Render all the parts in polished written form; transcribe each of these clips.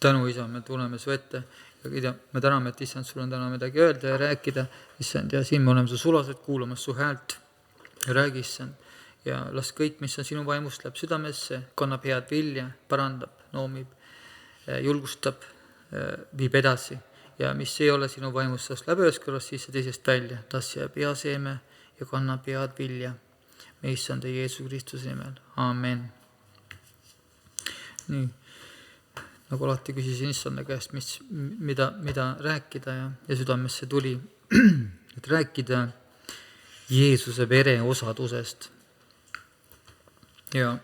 Tänu, Isa, me tuleme su ette ja me täname, et issand, sul on täna midagi öelda ja rääkida, issand, ja siin me oleme su sulased kuulamas su häält. Räägi, issand, ja las kõik, mis on sinu vaimust, läheb südamesse, kannab head vilja, parandab, noomib, julgustab, viib edasi. Ja mis ei ole sinu vaimust, las läbi ühest kõrvast sisse teisest välja, tas jääb hea seeme ja kannab head vilja. Me issand ja Jeesus Kristuse nimel. Aamen. Nii. Nagu alati küsisin issanda käest, mida rääkida ja südamesse tuli, et rääkida Jeesuse vere osadusest. Ja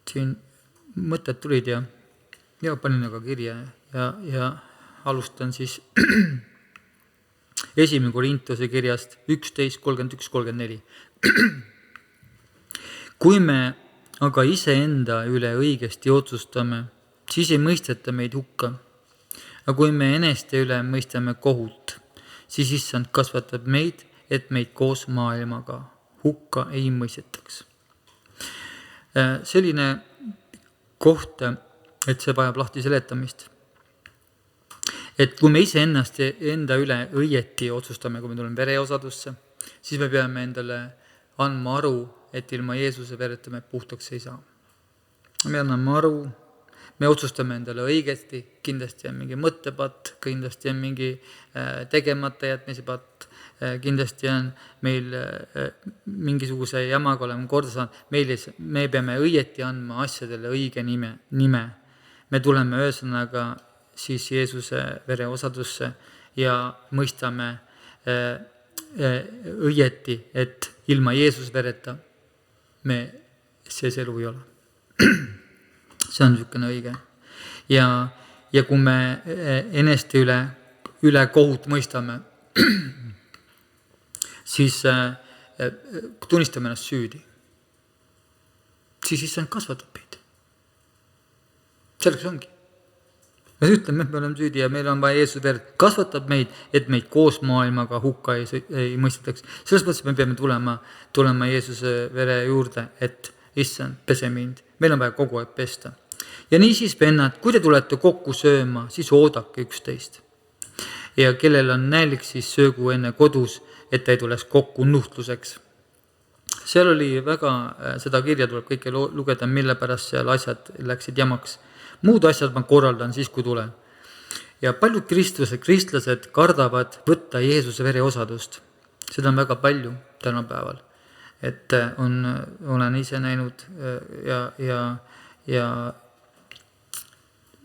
siin mõtted tulid ja panin aga kirja ja alustan siis 1. Korintuse kirjast 11:31-34. Kui me aga iseenda üle õigesti otsustame, siis ei mõisteta meid hukka. Aga kui me eneste üle mõistame kohut, siis issand kasvatab meid, et meid koos maailmaga hukka ei mõistetaks. Selline koht, et see vajab lahti seletamist. Et kui me enda üle õieti otsustame, kui me tuleme vereosadusse, siis me peame endale andma aru, et ilma Jeesuse vereta me puhtaks ei saa. Me anname aru, me otsustame endale õigesti, kindlasti on mingi mõttepatt, kindlasti on mingi tegemata jätmise patt, kindlasti on meil mingisuguse jamaga oleme korda saanud, me peame õieti andma asjadele õige nime. Me tuleme ühesõnaga siis Jeesuse vereosadusse ja mõistame õieti, et ilma Jeesuse vereta sees elu ei ole. See on niisugune õige. Ja kui me eneste üle kohut mõistame, siis tunnistame ennast süüdi. Siis issand kasvatab meid. Selleks ongi. Me ütleme, et me oleme süüdi ja meil on vaja Jeesuse verd. Kasvatab meid, et meid koos maailmaga hukka ei mõistetaks. Selles mõttes me peame tulema Jeesuse vere juurde, et issand, pese mind. Meil on vaja kogu aeg pesta. Ja niisiis, vennad, kui te tulete kokku sööma, siis oodake üksteist. Ja kellel on nälg, siis söögu enne kodus, et ta ei tuleks kokku nuhtluseks. Seal oli seda kirja tuleb kõike lugeda, mille pärast seal asjad läksid jamaks. Muud asjad ma korraldan siis, kui tulen. Ja paljud kristlased kardavad võtta Jeesuse vere osadust. Seda on väga palju tänapäeval. Et olen ise näinud ja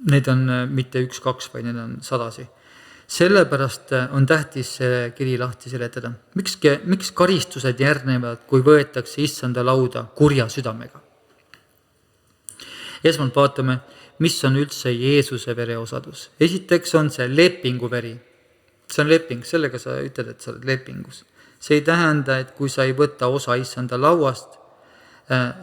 need on mitte 1-2, vaid need on 100. Sellepärast on tähtis see kiri lahti seletada. Miks karistused järgnevad, kui võetakse issanda lauda kurja südamega? Esmalt vaatame, mis on üldse Jeesuse vereosadus. Esiteks on see lepinguveri. See on leping, sellega sa ütled, et sa oled lepingus. See ei tähenda, et kui sa ei võta osa issanda lauast,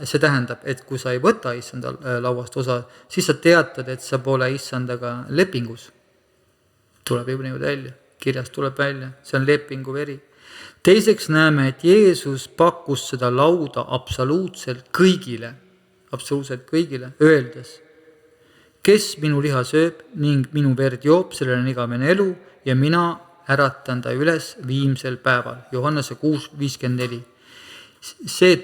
see tähendab, et kui sa ei võta issanda lauast osa, siis sa teatad, et sa pole issandaga lepingus. Tuleb ju niimoodi välja, kirjast tuleb välja, see on lepinguveri. Teiseks näeme, et Jeesus pakkus seda lauda absoluutselt kõigile, öeldes, kes minu liha sööb ning minu verd joob, sellel on igavene elu ja mina äratan ta üles viimsel päeval. Johannese 6:54. See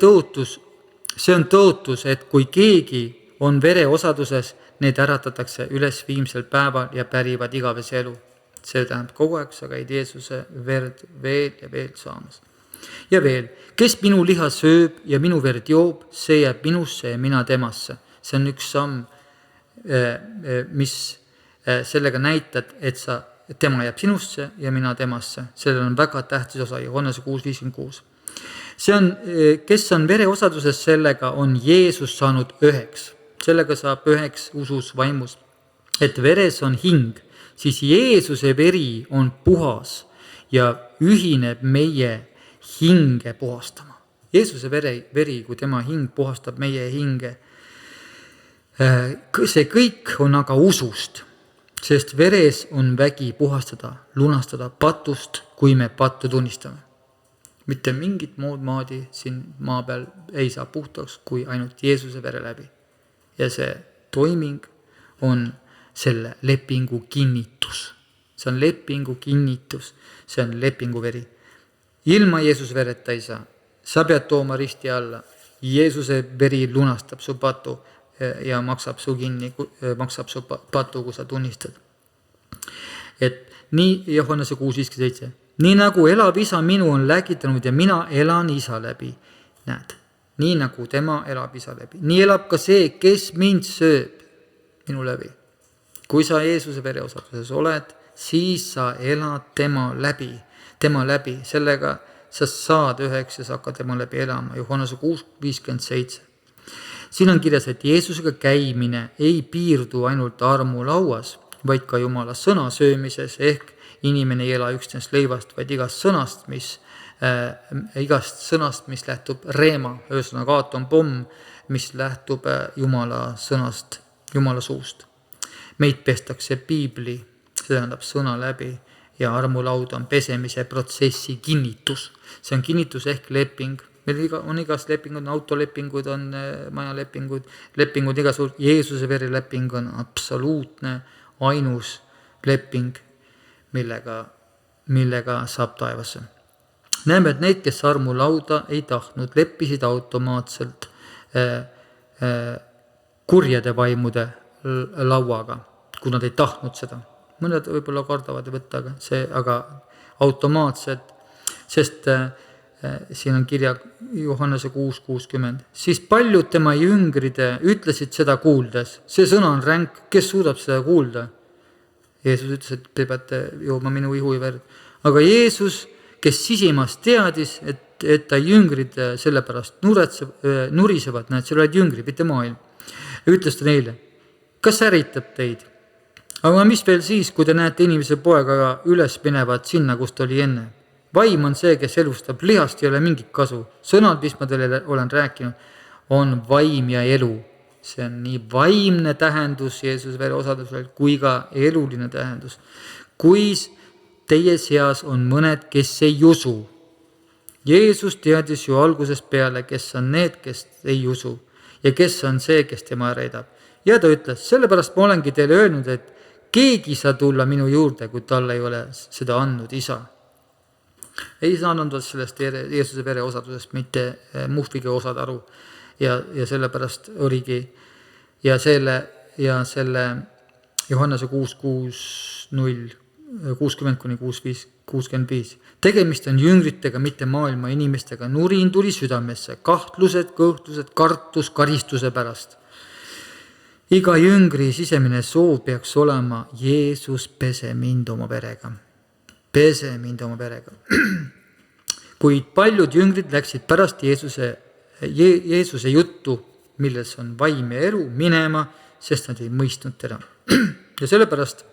on tõotus, et kui keegi on vereosaduses, need äratatakse üles viimsel päeval ja pärivad igavese elu. See tähendab kogu aeg, sa käid Jeesuse verd veel ja veel saamas. Ja veel, kes minu liha sööb ja minu verd joob, see jääb minusse ja mina temasse. See on üks samm, mis sellega näitad, et tema jääb sinusse ja mina temasse. Sellel on väga tähtis osa, Johannese 6:56. See on, kes on vereosaduses, sellega on Jeesus saanud üheks. Sellega saab üheks usus vaimus. Et veres on hing, siis Jeesuse veri on puhas ja ühineb meie hinge puhastama. Jeesuse veri, kui tema hing puhastab meie hinge. See kõik on aga usust, sest veres on vägi puhastada, lunastada patust, kui me pattu tunnistame. Mitte mingit muud maadi siin maa peal ei saa puhtaks, kui ainult Jeesuse vere läbi. ja see toiming on selle lepingu kinnitus. See on lepingu kinnitus, see on lepingu veri. Ilma Jeesuse vereta ei saa. Sa pead tooma risti alla. Jeesuse veri lunastab su patu ja maksab su kinni, maksab su patu, kui sa tunnistad. Et nii Johannese 6:57. Nii nagu elav isa minu on läkitanud ja mina elan isa läbi. Näed, nii nagu tema elab isa läbi. Nii elab ka see, kes mind sööb minu läbi. Kui sa Jeesuse vereosaduses oled, siis sa elad tema läbi. Sellega sa saad üheks ja sa hakkad tema läbi elama. Johannese 6:57. Siin on kirjas, et Jeesusega käimine ei piirdu ainult armulauas, vaid ka Jumala sõna söömises, ehk inimene ei ela üksnes leivast, vaid igast sõnast, mis lähtub reema, ühesõnaga aatompomm, mis lähtub Jumala sõnast, Jumala suust. Meid pestakse piibli, see tähendab sõna läbi, ja armulaud on pesemise protsessi kinnitus. See on kinnitus ehk leping. Meil on igast lepingud, autolepingud, on majalepingud, lepingud igasugused. Jeesuse verileping on absoluutne, ainus leping, millega saab taevasse. Näeme, et need, kes armulauda ei tahtnud, leppisid automaatselt kurjade vaimude lauaga, kui nad ei tahtnud seda. Mõned võib-olla kardavad võtta, aga automaatselt, sest siin on kirja Johannese 6:60. Siis paljud tema jüngride ütlesid seda kuuldes. See sõna on ränk, kes suudab seda kuulda? Jeesus ütles, et te peate jooma minu ihu ja verd. Aga Jeesus, kes sisimas teadis, et ta jüngrid sellepärast nurisevad, näed, seal olid jüngrid, mitte maailm. Ütles ta neile, kas ärritab teid? Aga mis veel siis, kui te näete inimese poega üles minevad sinna, kus ta oli enne? Vaim on see, kes elustab, lihast ei ole mingit kasu. Sõnad, mis ma teile olen rääkinud, on vaim ja elu. See on nii vaimne tähendus Jeesuse vereosadusel kui ka eluline tähendus. Kui teie seas on mõned, kes ei usu. Jeesus teadis ju algusest peale, kes on need, kes ei usu ja kes on see, kes tema reedab. Ja ta ütles, sellepärast ma olengi teile öelnud, et keegi saa tulla minu juurde, kui talle ei ole seda andnud isa. Ei saanud sellest Jeesuse vereosadusest mitte muhvige osad aru ja sellepärast oligi ja selle Johannese 6:60-65. Tegemist on jüngritega, mitte maailma inimestega. Nurin tuli südamesse, kahtlused, kõhtlused, kartus, karistuse pärast. Iga jüngri sisemine soov peaks olema Jeesus, pese mind oma verega. Pese mind oma verega. Kuid paljud jüngrid läksid pärast Jeesuse juttu, milles on vaim ja elu, minema, sest nad ei mõistnud teda. Ja sellepärast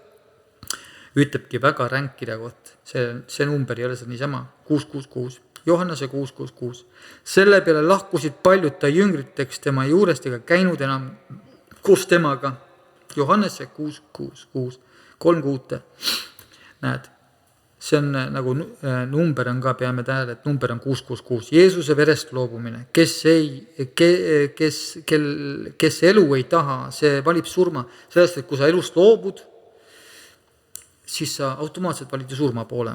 ütlebki väga ränk kirja koht. See number ei ole see niisama. 666. Johannese 666. Selle peale lahkusid paljud ta jüngriteks tema juurest ega käinud enam koos temaga. Johannese 666. 3 näed. See on nagu number on ka, peame tähele, et number on 666. Jeesuse verest loobumine. Kes elu ei taha, see valib surma. Sellest, et kui sa elust loobud, siis sa automaatselt valid surma poole.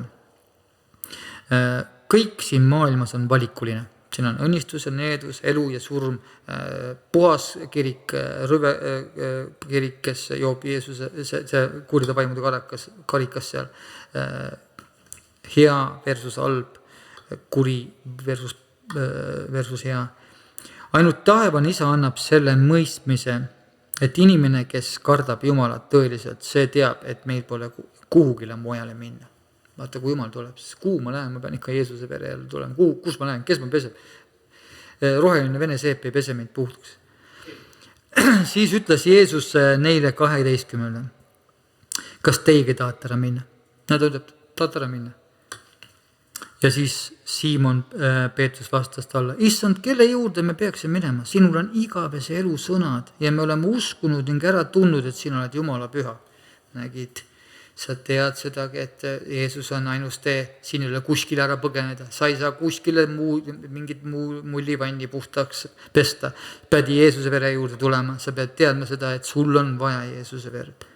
Kõik siin maailmas on valikuline. Siin on õnnistus ja needus, elu ja surm, puhas kirik, rüve kirik, kes joob Jeesuse, see kurjade vaimude karikas seal, hea versus halb, kuri versus hea. Ainult taevane isa annab selle mõistmise, et inimene, kes kardab Jumalat tõeliselt, see teab, et meil pole kuhugile mujale minna. Vaata, kui Jumal tuleb, siis kuhu ma lähen, ma pean ikka Jeesuse vere jälle tulema. Kus ma lähen, kes ma peseb? Roheline vene seep ei pese mind puhtaks. Siis ütles Jeesus neile 12. Kas teigi tahate ära minna? Nad ütleb, tahate ära minna. Ja siis Siimon Peetrus vastas talle, issand, kelle juurde me peaksime minema? Sinul on igavese elu sõnad ja me oleme uskunud ning ära tundnud, et sina oled Jumala püha. Nägid, sa tead sedagi, et Jeesus on ainus tee, siin ei ole kuskile ära põgeneda, sa ei saa kuskile mingit mullivanni puhtaks pesta, pead Jeesuse vere juurde tulema, sa pead teadma seda, et sul on vaja Jeesuse verd.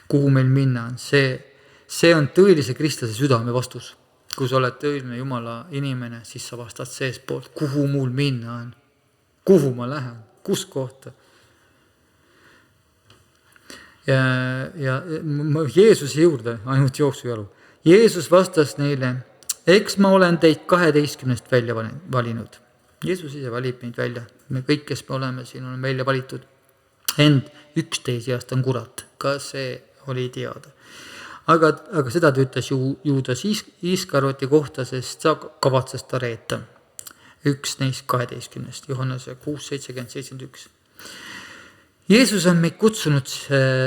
Kuhu meil minna on, see on tõelise kristlase südame vastus. Kui sa oled tõeline Jumala inimene, siis sa vastad seespoolt, kuhu mul minna on, kuhu ma lähen, kus kohta. Ja Jeesuse juurde ainult jooksujalu. Jeesus vastas neile, eks ma olen teid 12 välja valinud. Jeesus ise valib meid välja. Me kõik, kes me oleme siin, on välja valitud. Ent 11 seast on kurat. Ka see oli teada. Aga seda ta ütles Juudas Iskaroti kohta, sest sa kavatses ta reeta. 1 neist 12. Johannese 6, 70, 71. Jeesus on meid kutsunud,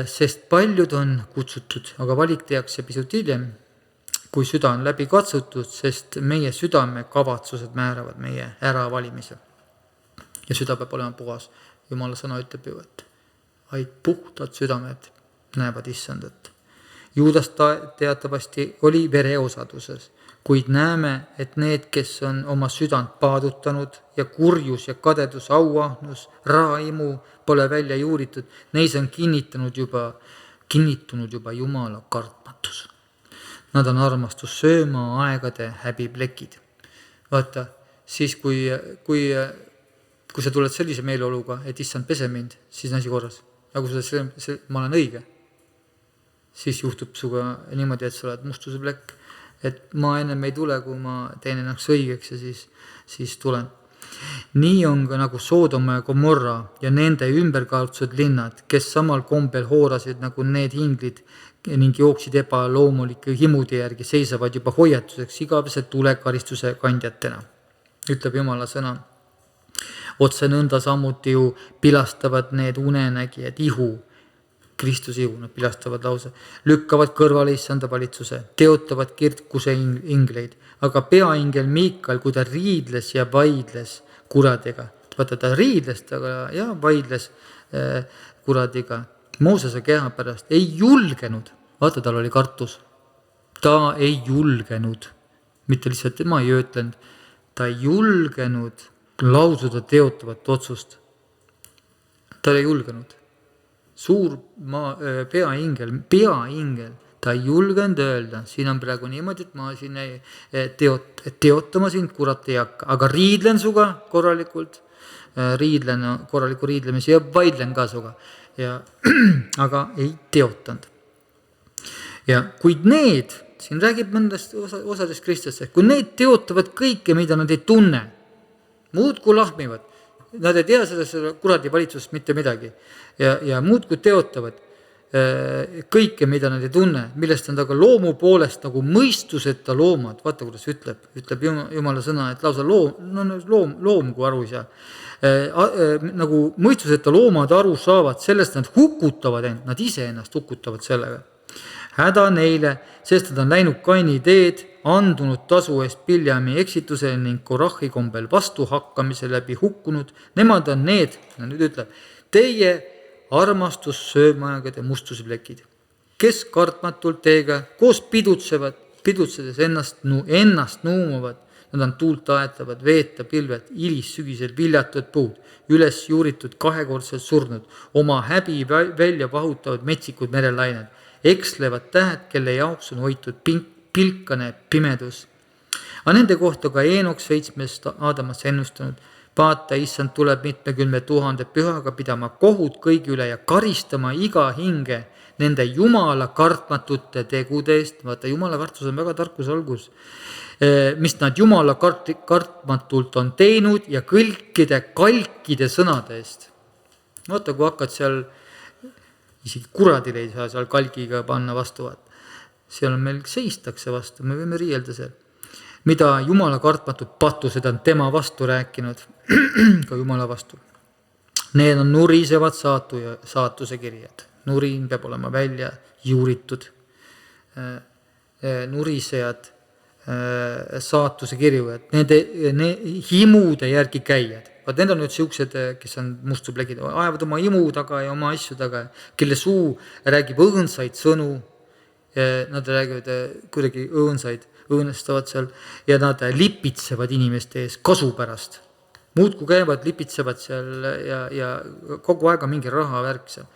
sest paljud on kutsutud, aga valik tehakse pisut hiljem, kui süda on läbi katsutud, sest meie südame kavatsused määravad meie äravalimise. Ja süda peab olema puhas. Jumala sõna ütleb ju, et vaid puhtad südamed näevad issandat. Juudas teatavasti oli vereosaduses, kuid näeme, et need, kes on oma südant paadutanud ja kurjus ja kadedus, auahnus, raimu pole välja juuritud, neis on kinnitunud juba Jumala kartmatus. Nad on armastus sööma aegade häbiplekid. Vaata, siis kui sa tuled sellise meeleoluga, et issand pese mind, siis on asi korras. Ja kui sa ma olen õige, siis juhtub suga niimoodi, et sa oled mustuse plekk. Et ma ennem ei tule, kui ma teen ennaks õigeks ja siis tulen. Nii on ka nagu Soodoma ja Gomorra ja nende ümberkaotused linnad, kes samal kombel hoorasid nagu need hinglid ning jooksid ebaloomulike himude järgi, seisavad juba hoiatuseks igavese tulekaristuse kandjatena. Ütleb Jumala sõna. Otse nõnda samuti ju pilastavad need unenägijad ihu, Kristuse ihu, nad pilastavad lause, lükkavad kõrvale issanda valitsuse, teotavad kirkuse ingleid, aga peaingel Miikal, kui ta riidles ja vaidles kuradiga, vaata ta riidles ja vaidles kuradiga, Moosese keha pärast, ei julgenud, vaata tal oli kartus, ta ei julgenud, mitte lihtsalt tema ei öötlenud, ta ei julgenud lausuda teotavat otsust, ta ei julgenud. Suur peaingel, ta ei julgenud öelda, siin on praegu niimoodi, et ma siin teotama siin kurat ei hakka, aga riidlen suga korralikult, korraliku riidlemise ja vaidlen ka suga, aga ei teotanud. Ja kuid need, siin räägib mõndast osadest kristlaste, kui need teotavad kõike, mida nad ei tunne, muud kui lahmivad, nad ei tea seda kuradi valitsusest mitte midagi ja muud kui teotavad kõike, mida nad ei tunne, millest on taga loomu poolest nagu mõistuseta loomad. Vaata, kuidas ütleb Jumala sõna, et lausa loom kui aru ei saa. Nagu mõistuseta loomad aru saavad, sellest nad hukutavad end, nad ise ennast hukutavad sellega. Häda neile, sest nad on läinud Kaini teed, andunud tasu eest Biljami eksituse ning Korahi kombel vastu hakkamise läbi hukkunud. Nemad on need, nüüd ütleb, teie armastus söömaegade mustusplekid, kes kartmatult teiega koos pidutsedes ennast nuumuvad. Nad on tuult aetavad, veeta pilved, ilis sügisel viljatud puud, üles juuritud kahekordselt surnud, oma häbi välja vahutavad metsikud merelained, ekslevad tähed, kelle jaoks on hoitud pilkane pimedus. Aga nende kohta ka Eenok 7 Aadamas ennustanud, vaata, issand tuleb 70 000 pühaga pidama kohut kõigi üle ja karistama iga hinge nende Jumala kartmatute tegude eest. Vaata, Jumala kartus on väga tarkuse algus, mis nad Jumala kartmatult on teinud ja kõikide kalkide sõnade eest. Vaata, kui hakkad seal, isegi kuradile ei saa seal kalkiga panna vastu, seal on meil seistakse vastu, me võime riielda seal. Mida Jumala kartmatud patused on tema vastu rääkinud, ka Jumala vastu. Need on nurisevad saatuse kirjad. Nurin peab olema välja juuritud. Nurisejad saatuse kirjujad. Need himude järgi käijad. Need on nüüd siuksed, kes on mustuplegid, ajavad oma himu taga ja oma asju taga, kelle suu räägib õõnsaid sõnu, nad räägivad kuidagi õõnestavad seal ja nad lipitsevad inimeste ees kasu pärast. Muudku käivad, lipitsevad seal ja kogu aeg on mingi rahavärk seal.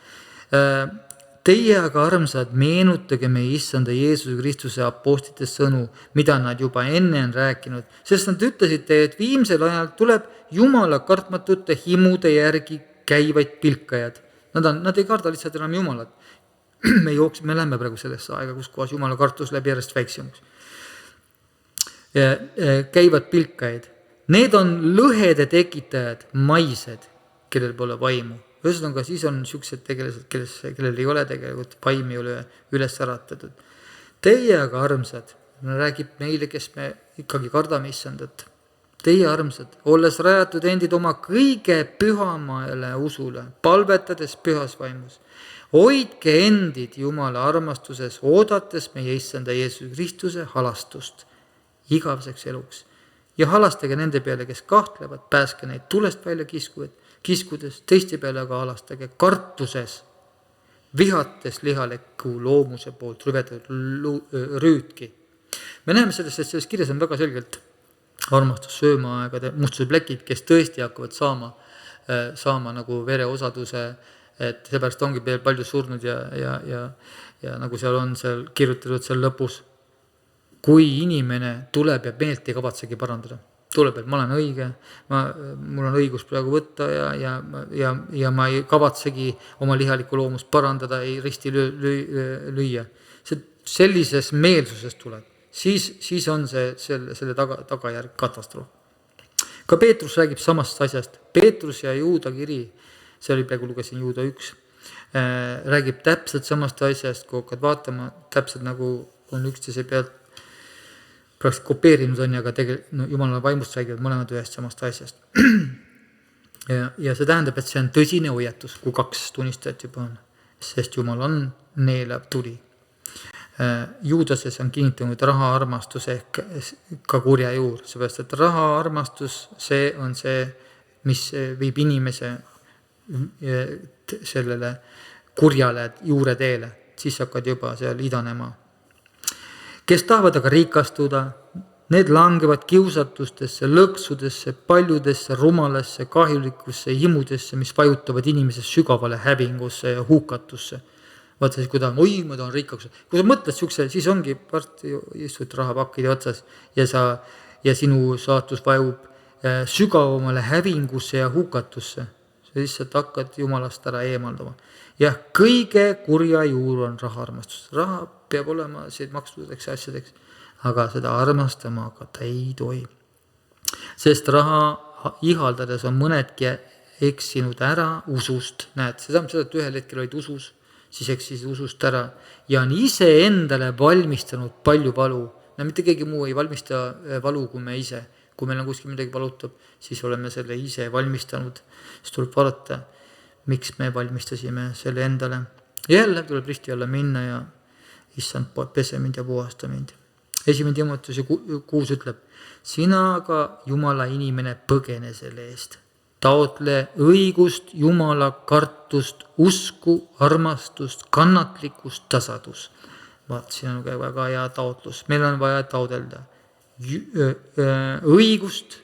Teie aga armsad, meenutage meie issanda Jeesuse Kristuse apostlite sõnu, mida nad juba enne on rääkinud, sest nad ütlesid teie, et viimsel ajal tuleb Jumala kartmatute himude järgi käivaid pilkajad. Nad ei karda lihtsalt enam Jumalat. Me lähme praegu sellesse aega, kus kohas Jumala kartus läbi järjest väiksemaks. Käivad pilkajaid. Need on lõhede tekitajad, maised, kellel pole vaimu. Ühesõnaga, siis on niisugused tegelased, kellel ei ole tegelikult vaim ei ole üles äratatud. Teie aga armsad, räägib meile, kes me ikkagi kardame issandat. Teie armsad, olles rajatud endid oma kõige pühamale usule, palvetades pühas vaimus. Hoidke endid Jumala armastuses, oodates meie issanda Jeesuse Kristuse halastust igaveseks eluks. Ja halastage nende peale, kes kahtlevad, pääske neid tulest välja kiskudes, teiste peale aga halastage kartuses, vihates lihalekku loomuse poolt rüvedatud rüütki. Me näeme selles kirjas on väga selgelt armastus söömaaegade mustuse plekid, kes tõesti hakkavad saama nagu vereosaduse, et seepärast ongi veel palju surnud ja nagu seal on seal kirjutatud seal lõpus, kui inimene tuleb ja meelt ei kavatsegi parandada. Tuleb, et ma olen õige, mul on õigus praegu võtta ja ma ei kavatsegi oma lihalikku loomust parandada, ei risti lüüa. Sellises meelsuses tuleb. Siis on selle tagajärg katastroof. Ka Peetrus räägib samast asjast. Peetrus ja Juuda kiri, see oli praegu lugesin Juuda 1, räägib täpselt samast asjast, kui hakkad vaatama, täpselt nagu on üksteise pealt praktiliselt kopeerinud on, aga tegelikult Jumala vaimust räägivad mõlemad ühest samast asjast. Ja see tähendab, et see on tõsine hoiatus, kui 2 tunnistajat juba on, sest Jumal on neelav tuli. Juudases on kinnitanud raha armastus ehk ka kurja juur, seepärast, et raha armastus, see on see, mis viib inimese sellele kurjale juure teele, siis hakkad juba seal idanema. Kes tahavad aga rikastuda, need langevad kiusatustesse, lõksudesse, paljudesse, rumalasse, kahjulikusse, himudesse, mis vajutavad inimese sügavale hävingusse ja hukatusse. Vaata siis, kui ma tahan rikkaks. Kui sa mõtled siukse, siis ongi parti istud rahapakkide otsas ja sinu saatus vajub sügavamale hävingusse ja hukatusse. Sa lihtsalt hakkad Jumalast ära eemaldama. Ja kõige kurja juur on raha armastus. Raha peab olema maksudeks ja asjadeks, aga seda armastama hakata ei tohi. Sest raha ihaldades on mõnedki eksinud ära usust. Näed, see tähendab seda, et ühel hetkel olid usus, siis eksisid usust ära ja on ise endale valmistanud palju valu. No mitte keegi muu ei valmista valu kui me ise. Kui meil on kuskil midagi valutab, siis oleme selle ise valmistanud. Siis tuleb vaadata, miks me valmistasime selle endale. Jälle tuleb risti alla minna ja issand, pese mind ja puhasta mind. 1. Timoteuse 6 ütleb, sina aga Jumala inimene põgene selle eest. Taotle õigust, Jumala kartust, usku, armastust, kannatlikkust, tasadus. Vaat, siin on väga hea taotlus. Meil on vaja taodelda õigust,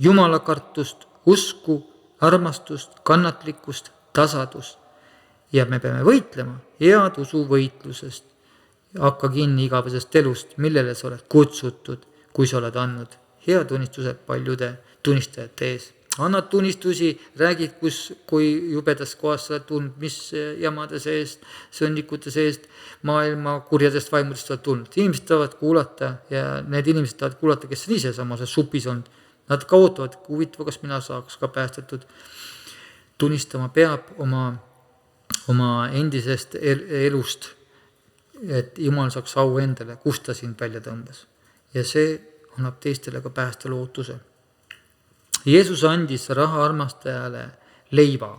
Jumala kartust, usku, armastust, kannatlikkust, tasadust. Ja me peame võitlema head usu võitlusest. Hakka kinni igavesest elust, millele sa oled kutsutud, kui sa oled andnud hea tunnistuse paljude tunnistajate ees. Annad tunnistusi, räägid, kui jubedas kohas sa oled tulnud, mis jamade seest, sõnnikute seest, maailma kurjadest vaimudest oled tulnud. Inimesed tahavad kuulata ja need inimesed tahavad kuulata, kes on ise samas supis olnud. Nad ka ootavad, huvitav, kas mina saaks ka päästetud. Tunnistama peab oma endisest elust, et Jumal saaks au endale, kust ta sind välja tõmbas. Ja see annab teistele ka pääste lootuse. Jeesus andis raha armastajale leiva.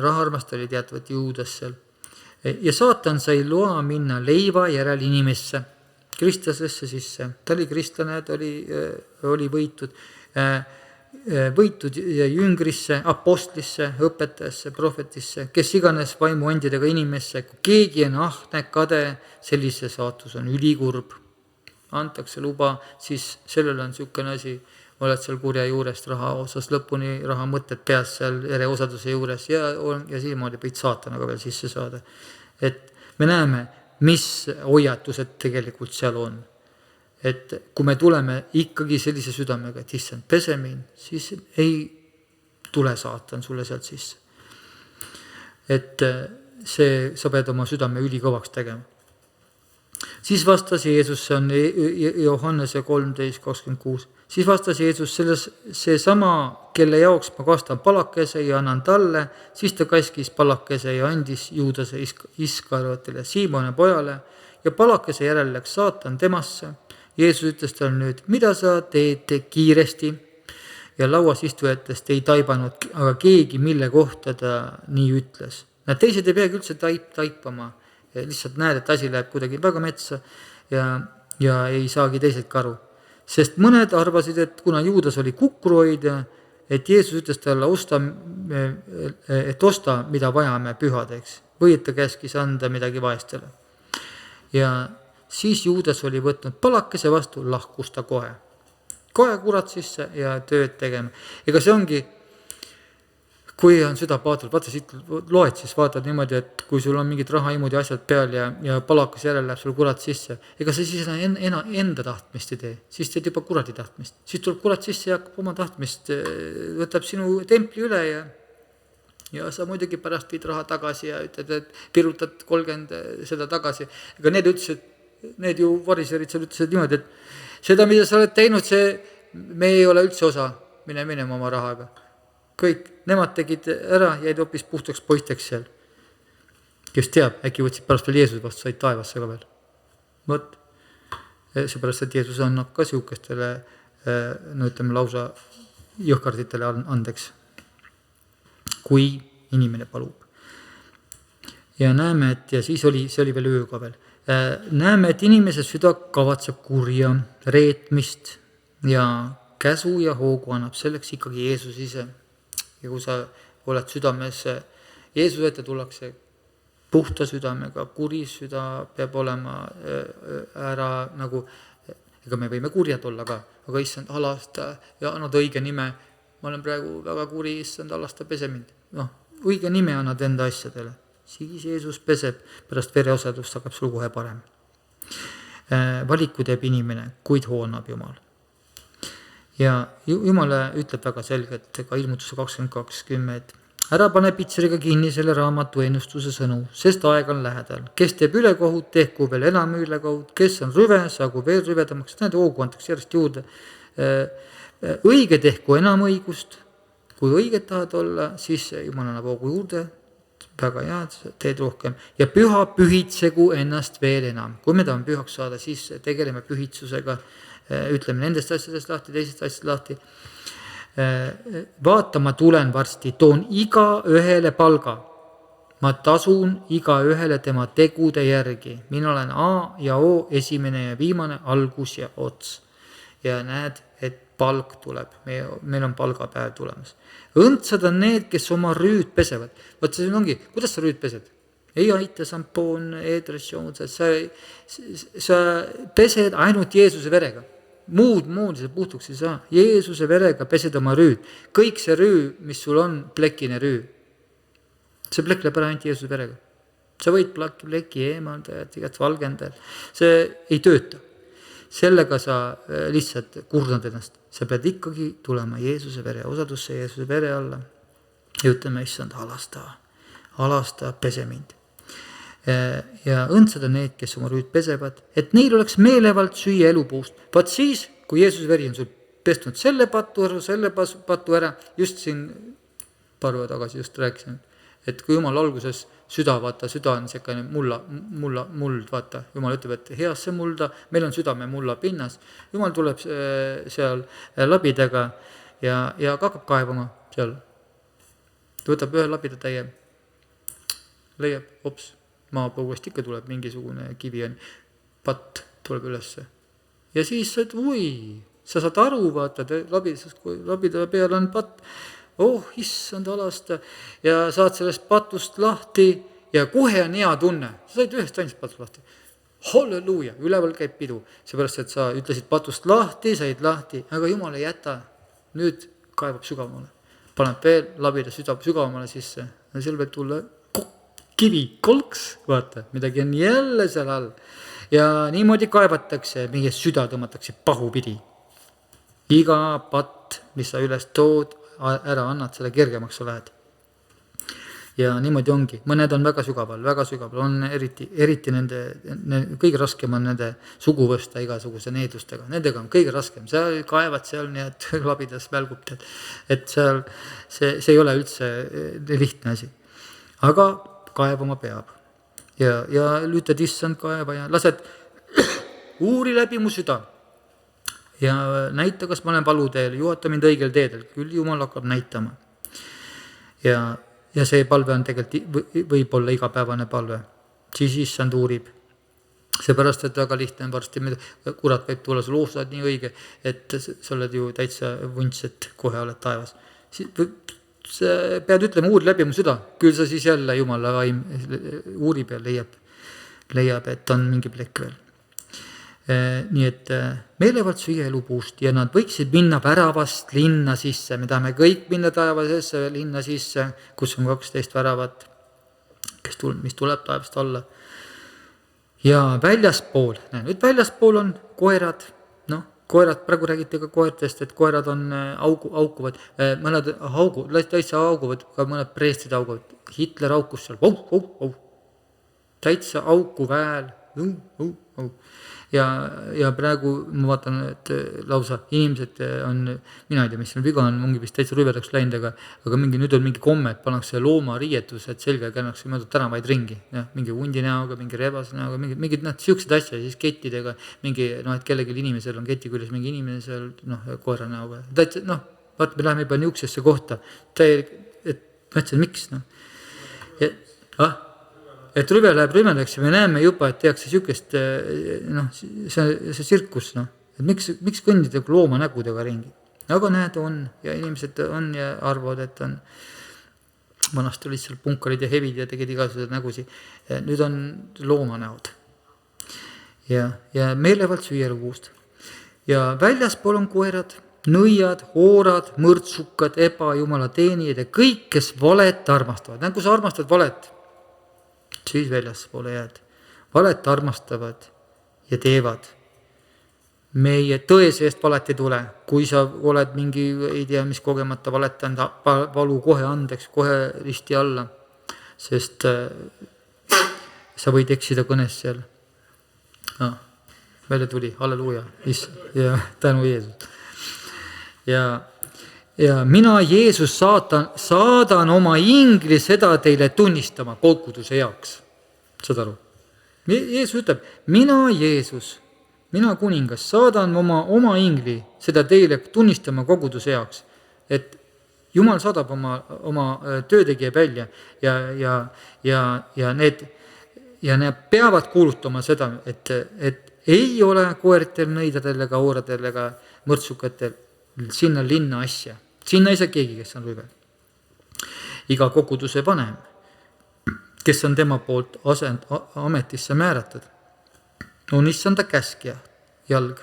Raha armastaja oli teatavat Juudas seal. Ja saatan sai loa minna leiva järel inimesse, kristlasesse sisse. Ta oli kristlane, ta oli võitud. võitud jüngrisse, apostlisse, õpetajasse, prohvetisse, kes iganes vaimuandidega inimesse, kui keegi on ahne, kade, sellise saatus on ülikurb. Antakse luba, siis sellel on niisugune asi, oled seal kurja juurest raha osas lõpuni, raha mõtted peas seal vereosaduse juures ja siiamaani võid saatanaga veel sisse saada. Et me näeme, mis hoiatused tegelikult seal on. Et kui me tuleme ikkagi sellise südamega, et issand, pese mind, siis ei tule saatan sulle sealt sisse. Et see, sa pead oma südame ülikõvaks tegema. Siis vastas Jeesus, see on Johannese 13:26. Siis vastas Jeesus, see sama, kelle jaoks ma kastan palakese ja annan talle, siis ta käskis palakese ja andis Juudase Iskariotile, Siimone pojale, ja palakese järel läks saatan temasse. Jeesus ütles talle nüüd, mida sa teed kiiresti, ja lauas istujatest ei taibanud, aga keegi, mille kohta ta nii ütles. Nad teised ei peagi üldse taipama, lihtsalt näed, et asi läheb kuidagi väga metsa ja ei saagi teised ka aru. Sest mõned arvasid, et kuna Juudas oli kukruhoidja, et Jeesus ütles talle, osta, mida vajame pühadeks, või et ta käskis anda midagi vaestele. Ja siis Juudas oli võtnud palakese vastu, lahkus ta kohe. Kohe kurat sisse ja tööd tegema. Ega see ongi, kui on süda paatult, vaata siit loed, siis vaatad niimoodi, et kui sul on mingid rahaimud ja asjad peal ja palakas järel läheb sul kurat sisse, ega sa siis enda tahtmist ei tee, siis teed juba kuradi tahtmist. Siis tuleb kurat sisse ja hakkab oma tahtmist, võtab sinu templi üle ja sa muidugi pärast viid raha tagasi ja ütled, et pirutad 30 seda tagasi. Ega need ju variserid seal ütlesid niimoodi, et seda, mida sa oled teinud, me ei ole üldse osa, minema oma rahaga. Kõik, nemad tegid ära, jäid hoopis puhtaks poisteks seal. Kes teab, äkki võtsid pärast veel Jeesus vastu, said taevasse ka veel. Võt, seepärast, et Jeesus annab ka siukestele, no ütleme lausa jõhkarditele andeks, kui inimene palub. Ja näeme, et ja siis see oli veel ööga veel. Näeme, et inimese süda kavatseb kurja, reetmist ja käsu ja hoogu annab selleks ikkagi Jeesus ise. Ja kui sa oled südames, Jeesus ette tullakse puhta südamega, kuri süda peab olema ära nagu, ega me võime kurjad olla ka, aga issand, alasta ja annad õige nime. Ma olen praegu väga kuri, issand, alasta, pese mind. Õige nime annad enda asjadele. Siis Jeesus peseb, pärast vereosadust hakkab sul kohe parem. Valiku teeb inimene, kuid hoonab Jumal. Ja Jumala ütleb väga selgelt ka ilmutuse 22:10, et ära pane pitseriga kinni selle raamatu ennustuse sõnu, sest aeg on lähedal. Kes teeb ülekohut, tehku veel enam ülekohut, kes on rüve, saagu veel rüvedamaks, näed, hoogu antakse järjest juurde. Õige tehku enam õigust, kui õiget tahad olla, siis Jumal annab hoogu juurde, väga head, teed rohkem. Ja püha pühitsegu ennast veel enam. Kui me tahame pühaks saada, siis tegeleme pühitsusega, ütleme nendest asjadest lahti, teisest asjadest lahti. Vaata, ma tulen varsti, toon iga ühele palga. Ma tasun iga ühele tema tegude järgi. Mina olen A ja O, esimene ja viimane, algus ja ots. Ja näed, et palk tuleb. Meil on palgapäev tulemas. Õndsad on need, kes oma rüüd pesevad. Vaat see ongi, kuidas sa rüüd pesed? Ei aita sampoon, eedressioon, sa pesed ainult Jeesuse verega. Muud see puhtuks ei saa. Jeesuse verega pesed oma rüüd. Kõik see rüü, mis sul on, plekine rüü. See plekk läheb ära ainult Jeesuse verega. Sa võid pleki eemaldajad, igat valgendajad. See ei tööta. Sellega sa lihtsalt kurnad ennast. Sa pead ikkagi tulema Jeesuse vere osadusse, Jeesuse vere alla. Ja ütleme, issand, alasta, pese mind. Ja õndsad on need, kes oma rüüd pesevad, et neil oleks meelevald süüa elupuust. Vaat siis, kui Jeesuse veri on sul pestnud selle patu ära, just siin paar päeva tagasi just rääkisin, et kui Jumal alguses süda on selline muld, vaata, Jumal ütleb, et heasse mulda, meil on südame mulla pinnas, Jumal tuleb seal labidaga ja hakkab kaevama seal, võtab ühe labida täie, leiab, hops, maapõuest ikka tuleb mingisugune kivi, patt tuleb ülesse. Ja siis, et sa saad aru, vaata, labida peal on patt, issand alasta, ja saad sellest patust lahti ja kohe on hea tunne, sa said ühest ainult patust lahti. Halleluuja, üleval käib pidu, seepärast, et sa ütlesid patust lahti, said lahti, aga Jumal ei jäta, nüüd kaevab sügavamale, paneb veel labida sügavamale sisse, ja seal võib tulla kivi, kolks, vaata, midagi on jälle seal all. Ja niimoodi kaevatakse, meie süda tõmmatakse pahupidi. Iga patt, mis sa üles tood, ära annad, selle kergemaks sa lähed. Ja niimoodi ongi, mõned on väga sügaval, on eriti nende, kõige raskem on nende suguvõsta igasuguse needustega, nendega on kõige raskem, sa kaevad seal, nii et labidas välgub, et seal see ei ole üldse lihtne asi. Aga kaevama peab ja ütled, issand kaeva ja lased uuri läbi mu süda ja näita, kas ma olen valuteel, juhata mind õigel teedel, küll Jumal hakkab näitama. Ja see palve on tegelikult võib-olla igapäevane palve. Siis issand uurib. Seepärast, et väga lihtne on varsti, kurat võib tulla sul saad nii õige, et sa oled ju täitsa vunts, et kohe oled taevas. Sa pead ütlema, uuri läbi mu süda, küll sa siis jälle Jumala vaim uurib ja leiab, et on mingi plekk veel. Nii et meelevalt süüa elupuust ja nad võiksid minna väravast linna sisse. Me tahame kõik minna taevasesse linna sisse, kus on 12 väravat, mis tuleb taevast alla. Ja väljaspool, nüüd väljaspool on koerad. Koerad, praegu räägiti ka koertest, et koerad on aukuvad, mõned täitsa auguvad, ka mõned preestid auguvad. Hitler aukus seal, täitsa auku väel, ja praegu ma vaatan, et lausa inimesed on, mina ei tea, mis seal viga on, ongi vist täitsa rüvedaks läinud, aga nüüd on mingi komme, et pannakse looma riietus, et selga kännakse mööda tänavaid ringi, mingi hundi näoga, mingi rebase näoga, mingid siuksed asja, siis kettidega, mingi, et kellegi inimesel on keti küljes mingi inimesel, koera näoga, täitsa, vaata, me läheme juba niuksesse kohta, et mõtlesin, miks, et rüve läheb rümeleks ja me näeme juba, et tehakse siukest, see tsirkus, et miks kõndida looma nägudega ringi. Aga näed, on ja inimesed on ja arvavad, et on, vanasti olid seal punkarid ja hevid ja tegid igasugused nägusi. Nüüd on looma näod. Ja meelevalt süüa elupuust. Ja väljaspool on koerad, nõiad, hoorad, mõrtsukad, ebajumala teenijad ja kõik, kes valet armastavad. Kui sa armastad valet, siis väljaspoole jääd. Valet armastavad ja teevad. Meie tõe seest valet ei tule. Kui sa oled mingi, ei tea, mis kogemata valetanud, valu kohe andeks, kohe risti alla, sest sa võid eksida kõnes seal. Välja tuli, halleluuja, ja tänu Jeesus. Ja mina, Jeesus, saadan oma ingli seda teile tunnistama koguduse jaoks. Saad aru? Jeesus ütleb, mina, Jeesus, mina kuningas, saadan oma ingli seda teile tunnistama koguduse jaoks. Et Jumal saadab oma töötegija välja ja need peavad kuulutama seda, et ei ole koertel, nõidadel ega ooradel ega mõrtsukatel sinna linna asja. Sinna ei saa keegi, kes on rüvel. Iga koguduse vanem, kes on tema poolt ametisse määratud, on issanda käskja jalg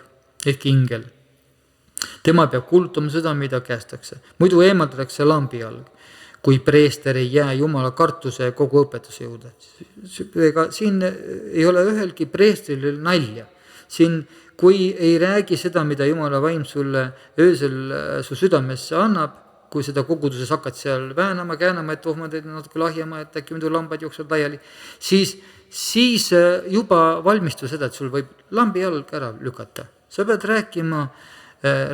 ehk ingel. Tema peab kuulutama seda, mida kästakse. Muidu eemaldatakse lambi jalg, kui preester ei jää Jumala kartuse ja kogu õpetuse juurde. Ega siin ei ole ühelgi preestril nalja. Siin, kui ei räägi seda, mida Jumala vaim sulle öösel su südamesse annab, kui seda koguduses hakkad seal väänama, käänama, et ma teed natuke lahjama, et äkki muidu lambad jooksevad laiali, siis juba valmistu seda, et sul võib lambi jalg ära lükata. Sa pead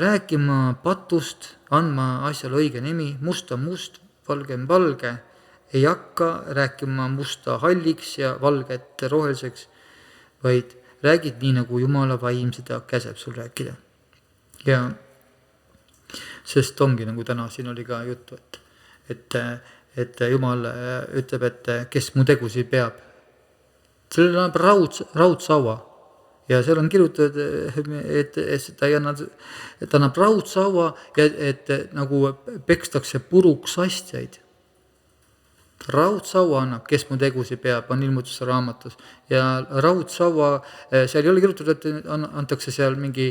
rääkima patust, andma asjale õige nimi, musta must, valge valge, ei hakka rääkima musta halliks ja valget roheliseks, vaid räägid nii, nagu Jumala vaim seda käseb sul rääkida. Ja sest ongi, nagu täna siin oli ka juttu, et Jumal ütleb, et kes mu tegusi peab. Sellel on raudsaua ja seal on kirjutatud, et ta annab raudsaua ja et nagu pekstakse puruks astjaid. Raudsaua annab, kes mu tegusi peab, on Ilmutuse raamatus. Ja raudsaua, seal ei ole kirjutatud, et antakse seal mingi,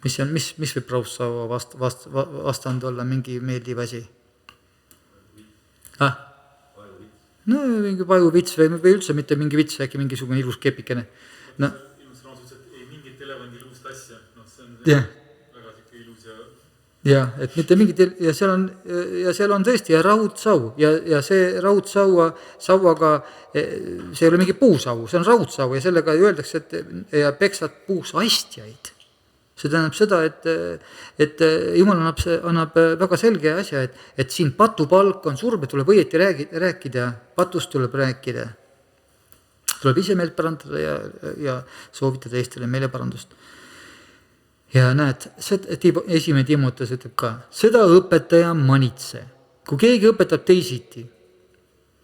mis võib raudsaua vastand olla, mingi meeldiv asi? No mingi pajuvits või üldse mitte mingi vits, äkki mingisugune ilus kepikene. No. Ilmutuse raamatus, et ei mingit elevandi ilusat asja, see on väga siuke ilus ja et mitte mingit, ja seal on tõesti ja raudsau ja see sauaga, see ei ole mingi puusau, see on raudsau ja sellega öeldakse, et ja peksad puus astjaid. See tähendab seda, et Jumal annab väga selge asja, et siin patupalk on surm, tuleb õieti rääkida, patust tuleb rääkida. Tuleb ise meelt parandada ja soovitada teistele meeleparandust. Ja näed, esimene Timoteus ütleb ka, seda õpetaja manitse. Kui keegi õpetab teisiti,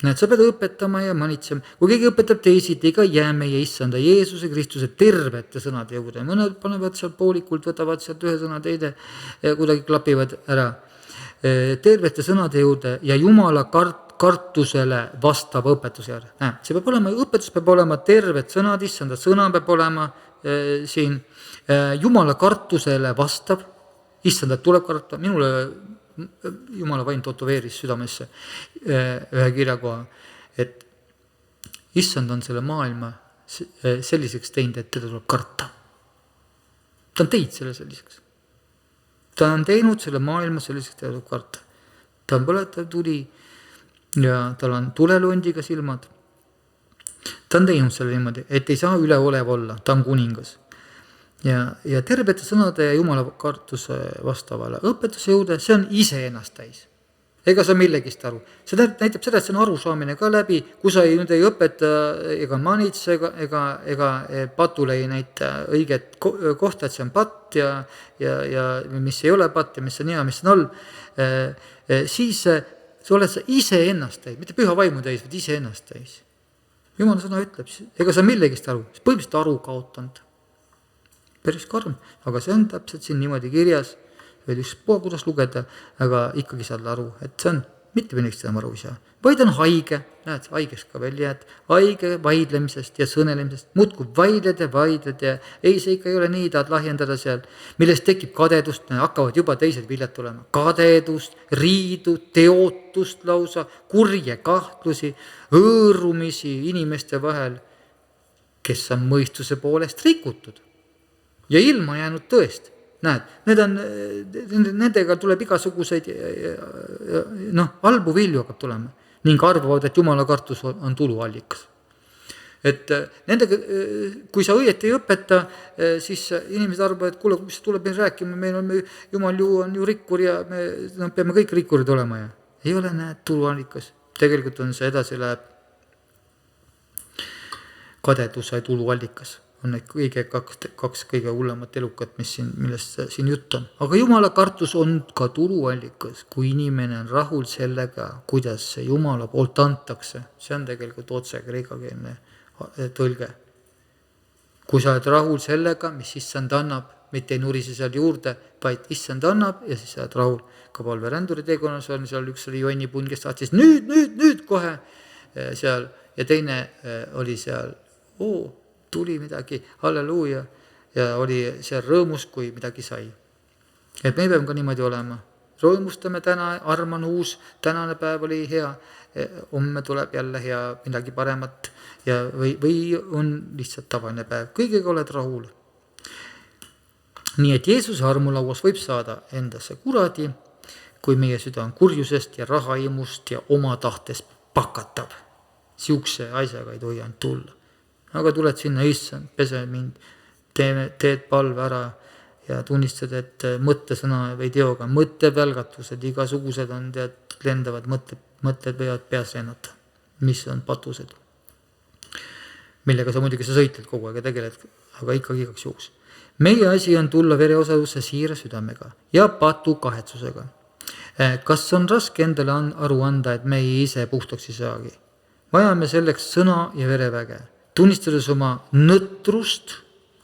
näed, sa pead õpetama ja manitsema. Kui keegi õpetab teisiti, ega jää meie issanda Jeesuse Kristuse tervete sõnade juurde. Mõned panevad seal poolikult, võtavad sealt ühe sõna teide ja kuidagi klapivad ära. Tervete sõnade juurde ja Jumala kartusele vastav õpetus juurde. See peab olema, õpetus peab olema terved sõnad, issanda sõna peab olema siin Jumala kartusele vastav, issandat tuleb karta, minule Jumala vaim totoveeris südamesse ühe kirjakoha, et issand on selle maailma selliseks teinud, et teda tuleb karta. Ta on teinud selle selliseks. Ta on teinud selle maailma selliseks, et teda tuleb karta. Ta on põletav tuli ja tal on tulelundiga silmad. Ta on teinud selle niimoodi, et ei saa üleolev olla, ta on kuningas. Ja tervete sõnade ja Jumala kartuse vastavale õpetuse jõude, see on ise ennast täis. Ega sa millegist aru. See näitab seda, et see on arusaamine ka läbi, kui sa ei õpeta ega manitse ega patule ei näita õiget kohta, et see on patt ja mis ei ole patt ja mis on hea, mis on all, siis sa oled sa ise ennast täis, mitte püha vaimu täis, vaid ise ennast täis. Jumala sõna ütleb, ega sa millegist aru, põhimõtteliselt aru kaotanud. Päris karm, aga see on täpselt siin niimoodi kirjas, või ükspool kuidas lugeda, aga ikkagi saad aru, et see on mitte millest enam aru ei saa. Vaid on haige, näed, haigeks ka veel jääd, haige vaidlemisest ja sõnelemisest, muudkui vaidled ja ei, see ikka ei ole nii, tahad lahjendada seal, millest tekib kadedust, hakkavad juba teised viljad tulema. Kadedust, riidu, teotust lausa, kurje kahtlusi, õõrumisi inimeste vahel, kes on mõistuse poolest rikutud. Ja ilma jäänud tõest. Näed, nendega tuleb igasuguseid, halbu vilju hakkab tulema. Ning arvavad, et Jumala kartus on tuluallikas. Et nendega, kui sa õieti ei õpeta, siis inimesed arvavad, et kuule, mis tuleb meil rääkima, meil on Jumal on ju rikkur ja me peame kõik rikkurid olema. Ja ei ole, näed, tuluallikas. Tegelikult on see edasi läheb kadeduse tuluallikas. On need kaks kõige hullemat elukat, millest siin jutt on. Aga Jumala kartus on ka tuluallikas, kui inimene on rahul sellega, kuidas see Jumala poolt antakse. See on tegelikult otse kreekakeelne tõlge. Kui sa oled rahul sellega, mis issand annab, mitte ei nurise seal juurde, vaid issand annab ja siis sa oled rahul. Ka Palve ränduri teekonnas on seal üks oli jonnipund, kes tahtis nüüd kohe seal ja teine oli seal, tuli midagi, halleluuja, ja oli seal rõõmus, kui midagi sai. Et me peame ka niimoodi olema. Rõõmustame täna, arm on uus, tänane päev oli hea, homme tuleb jälle hea midagi paremat või on lihtsalt tavaline päev. Kõigega oled rahul. Nii et Jeesuse armulauas võib saada endasse kuradi, kui meie süda on kurjusest ja rahaimust ja oma tahtes pakatab. Siukse asjaga ei tohi ainult tulla. Aga tuled sinna, issand, pese mind, teed palve ära ja tunnistad, et mõttesõna või teoga, mõttevälgatused, igasugused on, lendavad mõtted võivad peas lennata, mis on patused, millega sa muidugi sa sõitled kogu aeg ja tegeled, aga ikkagi igaks juhuks. Meie asi on tulla vereosadusse siira südamega ja patu kahetsusega. Kas on raske endale aru anda, et meie ise puhtaks ei saagi? Vajame selleks sõna ja vereväge. tunnistades oma nõtrust,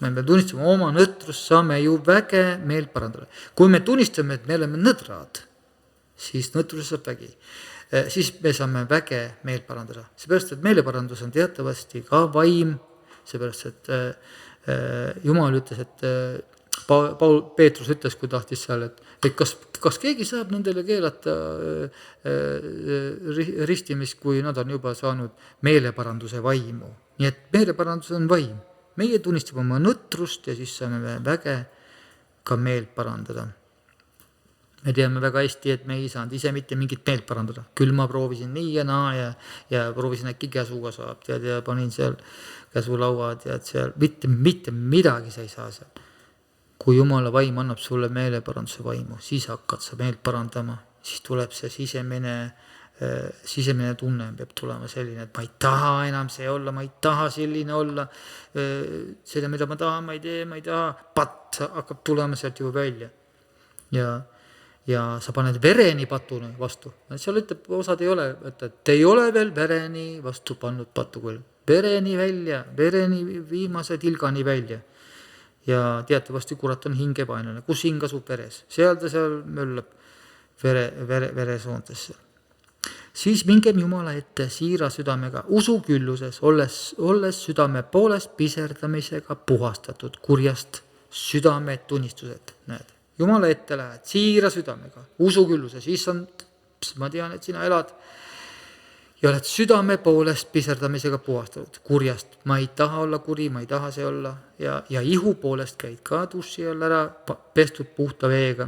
me peame tunnistama oma nõtrust, saame ju väge meelt parandada. Kui me tunnistame, et me oleme nõdrad, siis nõtrus saab vägi. Siis me saame väge meelt parandada. Seepärast, et meeleparandus on teatavasti ka vaim, seepärast, et Jumal ütles, et Peetrus ütles, kui tahtis seal, et kas keegi saab nendele keelata ristimist, kui nad on juba saanud meeleparanduse vaimu. Nii et meeleparandus on vaim. Meie tunnistame oma nõtrust ja siis saame väge ka meelt parandada. Me teame väga hästi, et me ei saanud ise mitte mingit meelt parandada. Küll ma proovisin nii ja naa ja proovisin äkki käsuga saab ja panin seal käsulauad ja seal mitte midagi sa ei saa seal. Kui Jumala vaim annab sulle meeleparanduse vaimu, siis hakkad sa meelt parandama, siis tuleb see sisemine tunne peab tulema selline, et ma ei taha enam see olla, ma ei taha selline olla, seda, mida ma tahan, ma ei tee, ma ei taha, patt hakkab tulema sealt juba välja. Ja sa paned vereni patune vastu. Seal ütleb, osad ei ole, et ei ole veel vereni vastu pannud patu küll. Vereni välja, vereni viimase tilgani välja. Ja teatavasti kurat on hingepainane. Kus hing asub veres? Seal möllab veresoontesse. Siis mingem Jumala ette siira südamega usukülluses, olles südame poolest piserdamisega puhastatud kurjast südame tunnistused. Näed, Jumala ette lähed siira südamega, usukülluses, issand, ma tean, et sina elad ja oled südame poolest piserdamisega puhastatud kurjast. Ma ei taha olla kuri, ma ei taha see olla ja ihu poolest käid ka duši all ära pestud puhta veega.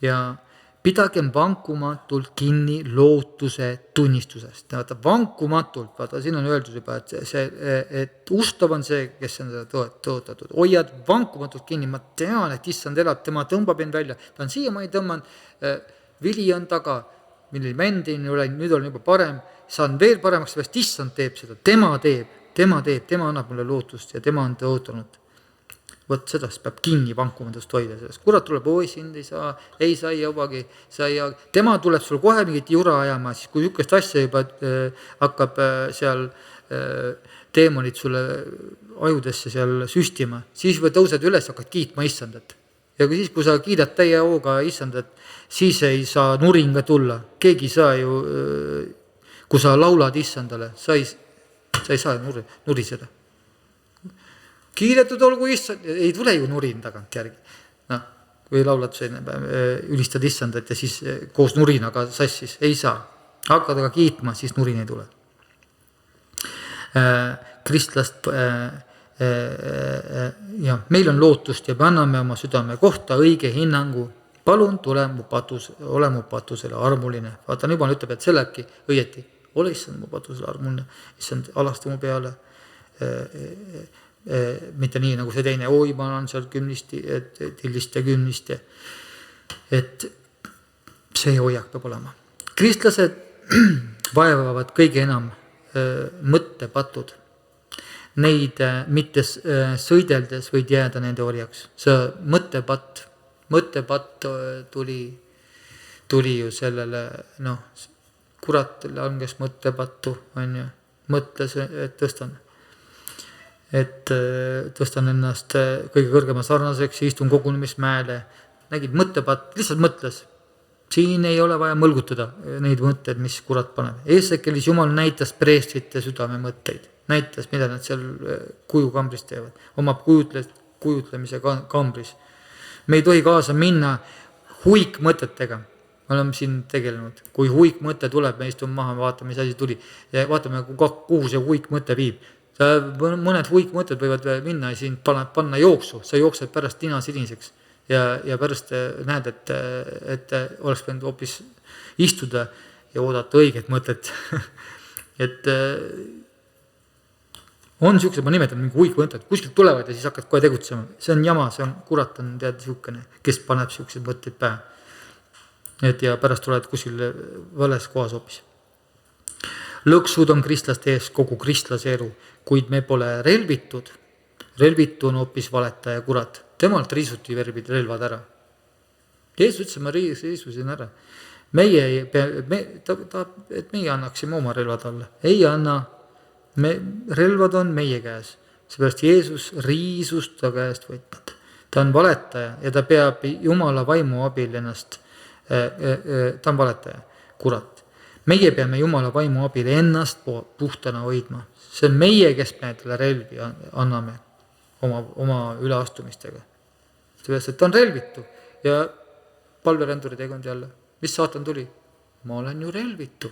Ja pidagem vankumatult kinni lootuse tunnistusest. Vaata, vankumatult, vaata, siin on öeldud juba, et ustav on see, kes on seda tõotatud. Hoiad vankumatult kinni, ma tean, et issand elab, tema tõmbab end välja. Ta on siiamaani tõmmanud, vili on taga, millel ma endini olen, nüüd olen juba parem, saan veel paremaks, sest issand teeb seda, tema annab mulle lootust ja tema on tõotanud. Võt seda peab kinni vankumatust hoida sellest. Kurat tuleb, oi sind ei saa jõuagi, tema tuleb sul kohe mingit jura ajama, siis kui ükest asja juba hakkab seal teemonid sulle ajudesse seal süstima, siis või tõused üles, hakkad kiitma issandat. Ja siis, kui sa kiidad täie hooga issandat, siis ei saa nuringa tulla. Keegi saa ju, kui sa laulad issandale, sa ei saa nuriseda. Kiidetud olgu issand, ei tule ju nurin tagant järgi. Kui laulad ülistad issandat ja siis koos nurinaga sassis, ei saa. Hakkad aga kiitma, siis nurin ei tule. Kristlast ja meil on lootust ja me anname oma südame kohta õige hinnangu. Palun ole mu patusele armuline. Vaata, Jumal ütleb, et see lähebki õieti. Ole issand mu patusele armuline. Issand alasta mu peale. Mitte nii nagu see teine, oi, ma olen seal tillist ja kümnist. Et see hoiak peab olema. Kristlased vaevavad kõige enam mõttepatud. Neid mitte sõideldes võid jääda nende orjaks. See mõttepatt tuli ju sellele, kurat langes mõttepattu, on ju, mõtles, et tõstan ennast kõige kõrgema sarnaseks ja istun kogunemismäele. Nägid mõttepatt, lihtsalt mõtles. Siin ei ole vaja mõlgutada neid mõtteid, mis kurat paneb. Eesekelis Jumal näitas preestrite südame mõtteid. Näitas, mida nad seal kujukambris teevad. Oma kujutlemise kambris. Me ei tohi kaasa minna huik mõtetega. Me oleme siin tegelenud. Kui huik mõte tuleb, me istume maha, vaatame, mis asi tuli. Ja vaatame, kuhu see huik mõte viib. Mõned huik mõtted võivad minna ja siin panna jooksu. Sa jooksed pärast tina siniseks. Ja pärast näed, et oleks pidanud hoopis istuda ja oodata õiget mõtet. Et on siuksed, ma nimetan mingi huik mõtted, kuskilt tulevad ja siis hakkad kohe tegutsema. See on jama, kurat on tead siukene, kes paneb siukseid mõtteid pähe. Ja pärast tuled kuskil vales kohas hoopis. Lõksud on kristlaste ees kogu kristlase elu, kuid me pole relvitud. Relvitu on hoopis valetaja kurat. Temalt riisuti relvad ära. Jeesus ütles, ma riisusin ära. Et meie annaksime oma relvad alla. Ei anna. relvad on meie käes, seepärast Jeesus riisus ta käest võtnud. Ta on valetaja ja ta peab Jumala vaimu abil ennast, ta on valetaja, kurat. Meie peame Jumala vaimu abil ennast puhtana hoidma. See on meie, kes me talle relvi anname oma üleastumistega. Seepärast, et ta on relvitu ja palveränduri tegund jälle. Mis saatan tuli? Ma olen ju relvitu.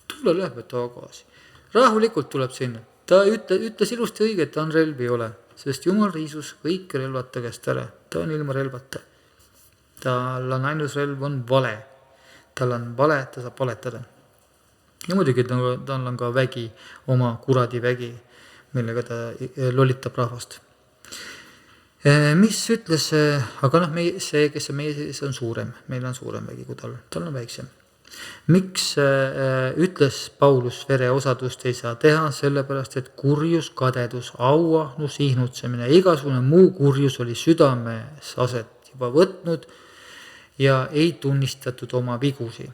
Tule lähme tagasi. Rahulikult tuleb sinna. Ta ütles ilusti õige, et ta on relvi ei ole, sest Jumal riisus kõik relvad ta käest ära. Ta on ilma relvata. Tal on ainus relv on vale. Tal on vale, ta saab valetada. Ja muidugi tal on ka vägi, oma kuradi vägi, millega ta lollitab rahvast. Mis ütles, aga see, kes on meie sees, on suurem. Meil on suurem vägi kui tal on väiksem. Miks ütles Paulus vereosadust ei saa teha? Sellepärast, et kurjus, kadedus, auahnus, ihnutsemine, igasugune muu kurjus oli südames aset juba võtnud ja ei tunnistatud oma vigusi.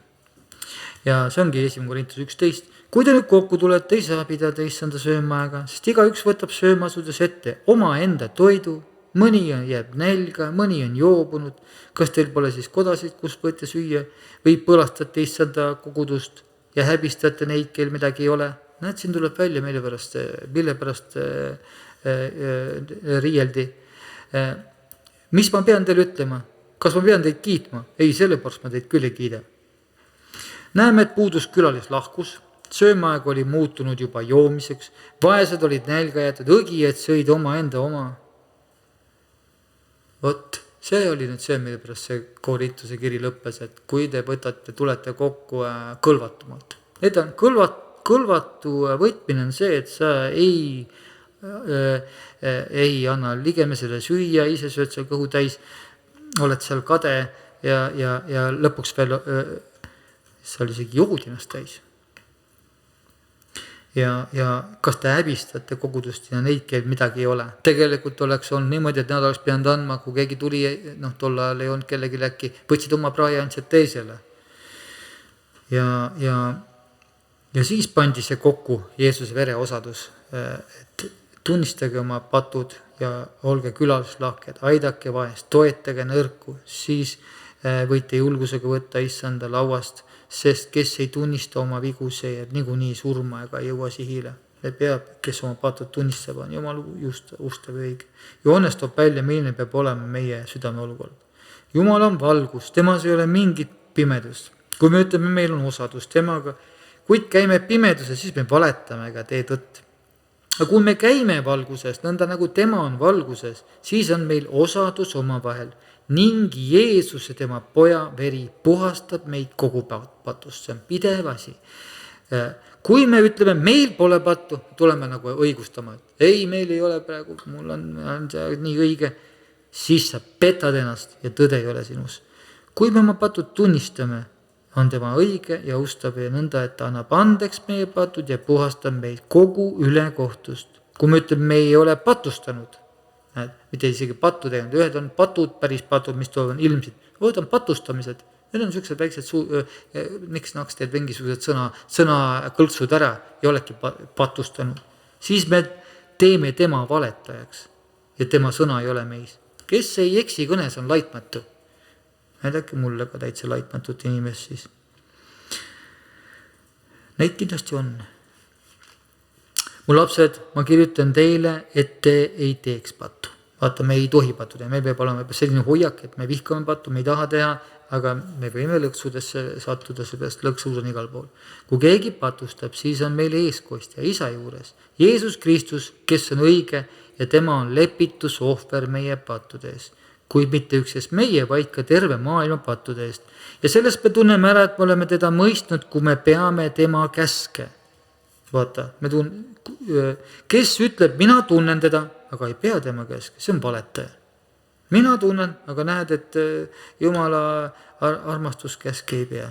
Ja see ongi 1. Korintus 11. Kui te nüüd kokku tulete, ei saa pidada issanda söömaaega, sest igaüks võtab söömasudes ette oma enda toidu. Mõni jääb nälga, mõni on joobunud. Kas teil pole siis kodasid, kus võite süüa või põlastate issanda kogudust ja häbistate neid, kel midagi ei ole? Näed, siin tuleb välja, mille pärast riieldi. Mis ma pean teile ütlema? Kas ma pean teid kiitma? Ei, sellepärast ma teid küll ei kiida. Näeme, et puudus külalis lahkus. Söömaaeg oli muutunud juba joomiseks. Vaesed olid nälga jäetud, õgijad sõid oma. Vot, see oli nüüd see, mille pärast see Korintuse kiri lõppes, et kui te tulete kokku kõlvatumalt. Need on kõlvatu võtmine on see, et sa ei anna ligemesele süüa, ise sööd seal kõhu täis, oled seal kade ja lõpuks veel sa oli isegi johudinast täis. Ja kas te häbistate kogudust ja neid, kel midagi ei ole. Tegelikult oleks olnud niimoodi, et nad oleks pidanud andma, kui keegi tuli, tol ajal ei olnud kellegi äkki, võtsid oma prae ja andsid teisele. Ja siis pandi see kokku Jeesuse vereosadus, et tunnistage oma patud ja olge külalislahked, aidake vaest, toetage nõrku, siis võite julgusega võtta issanda lauast, sest kes ei tunnista oma vigu, see jääb niikuinii surma ega jõua sihile. Peab, kes oma patud tunnistab, on Jumal just ustav õige. Johannes toob välja, milline peab olema meie südame olukord. Jumal on valgus, temas ei ole mingit pimedust. Kui me ütleme, meil on osadus temaga, kuid käime pimeduse, siis me valetame ega tee tõtt. Aga kui me käime valguses, nõnda nagu tema on valguses, siis on meil osadus oma vahel. Ning Jeesuse tema poja veri puhastab meid kogu patust. See on pidev asi. Kui me ütleme, meil pole pattu, tuleme nagu õigustama, et ei, meil ei ole praegu, mul on see nii õige, siis sa petad ennast ja tõde ei ole sinus. Kui me oma patud tunnistame, on tema õige ja ustab ja nõnda, et ta annab andeks meie patud ja puhastab meid kogu ülekohtust. Kui me ütleme, me ei ole patustanud, mitte isegi pattu teinud, ühed on patud, päris patud, mis tulevad ilmsid. Ühed on patustamised, need on sellised väiksed miks naks teed mingisugused sõna kõlksud ära ja oledki patustanud. Siis me teeme tema valetajaks ja tema sõna ei ole meis. Kes ei eksi kõnes on laitmatu. Näidake mulle ka täitsa laitmatut inimest siis. Neid kindlasti on. Mu lapsed, ma kirjutan teile, et te ei teeks pattu. Vaata, me ei tohi pattu teha. Meil peab olema selline hoiak, et me vihkame pattu, me ei taha teha, aga me võime lõksudesse sattuda, seepärast lõksud on igal pool. Kui keegi patustab, siis on meil eeskostja isa juures. Jeesus Kristus, kes on õige ja tema on lepitusohver meie pattude eest. Kuid mitte üksnes meie, vaid ka terve maailma pattude eest. Ja sellest me tunneme ära, et me oleme teda mõistnud, kui me peame tema käske. Vaata, kes ütleb, mina tunnen teda, aga ei pea tema käske, see on valetaja. Mina tunnen, aga näed, et Jumala armastuskäske ei pea.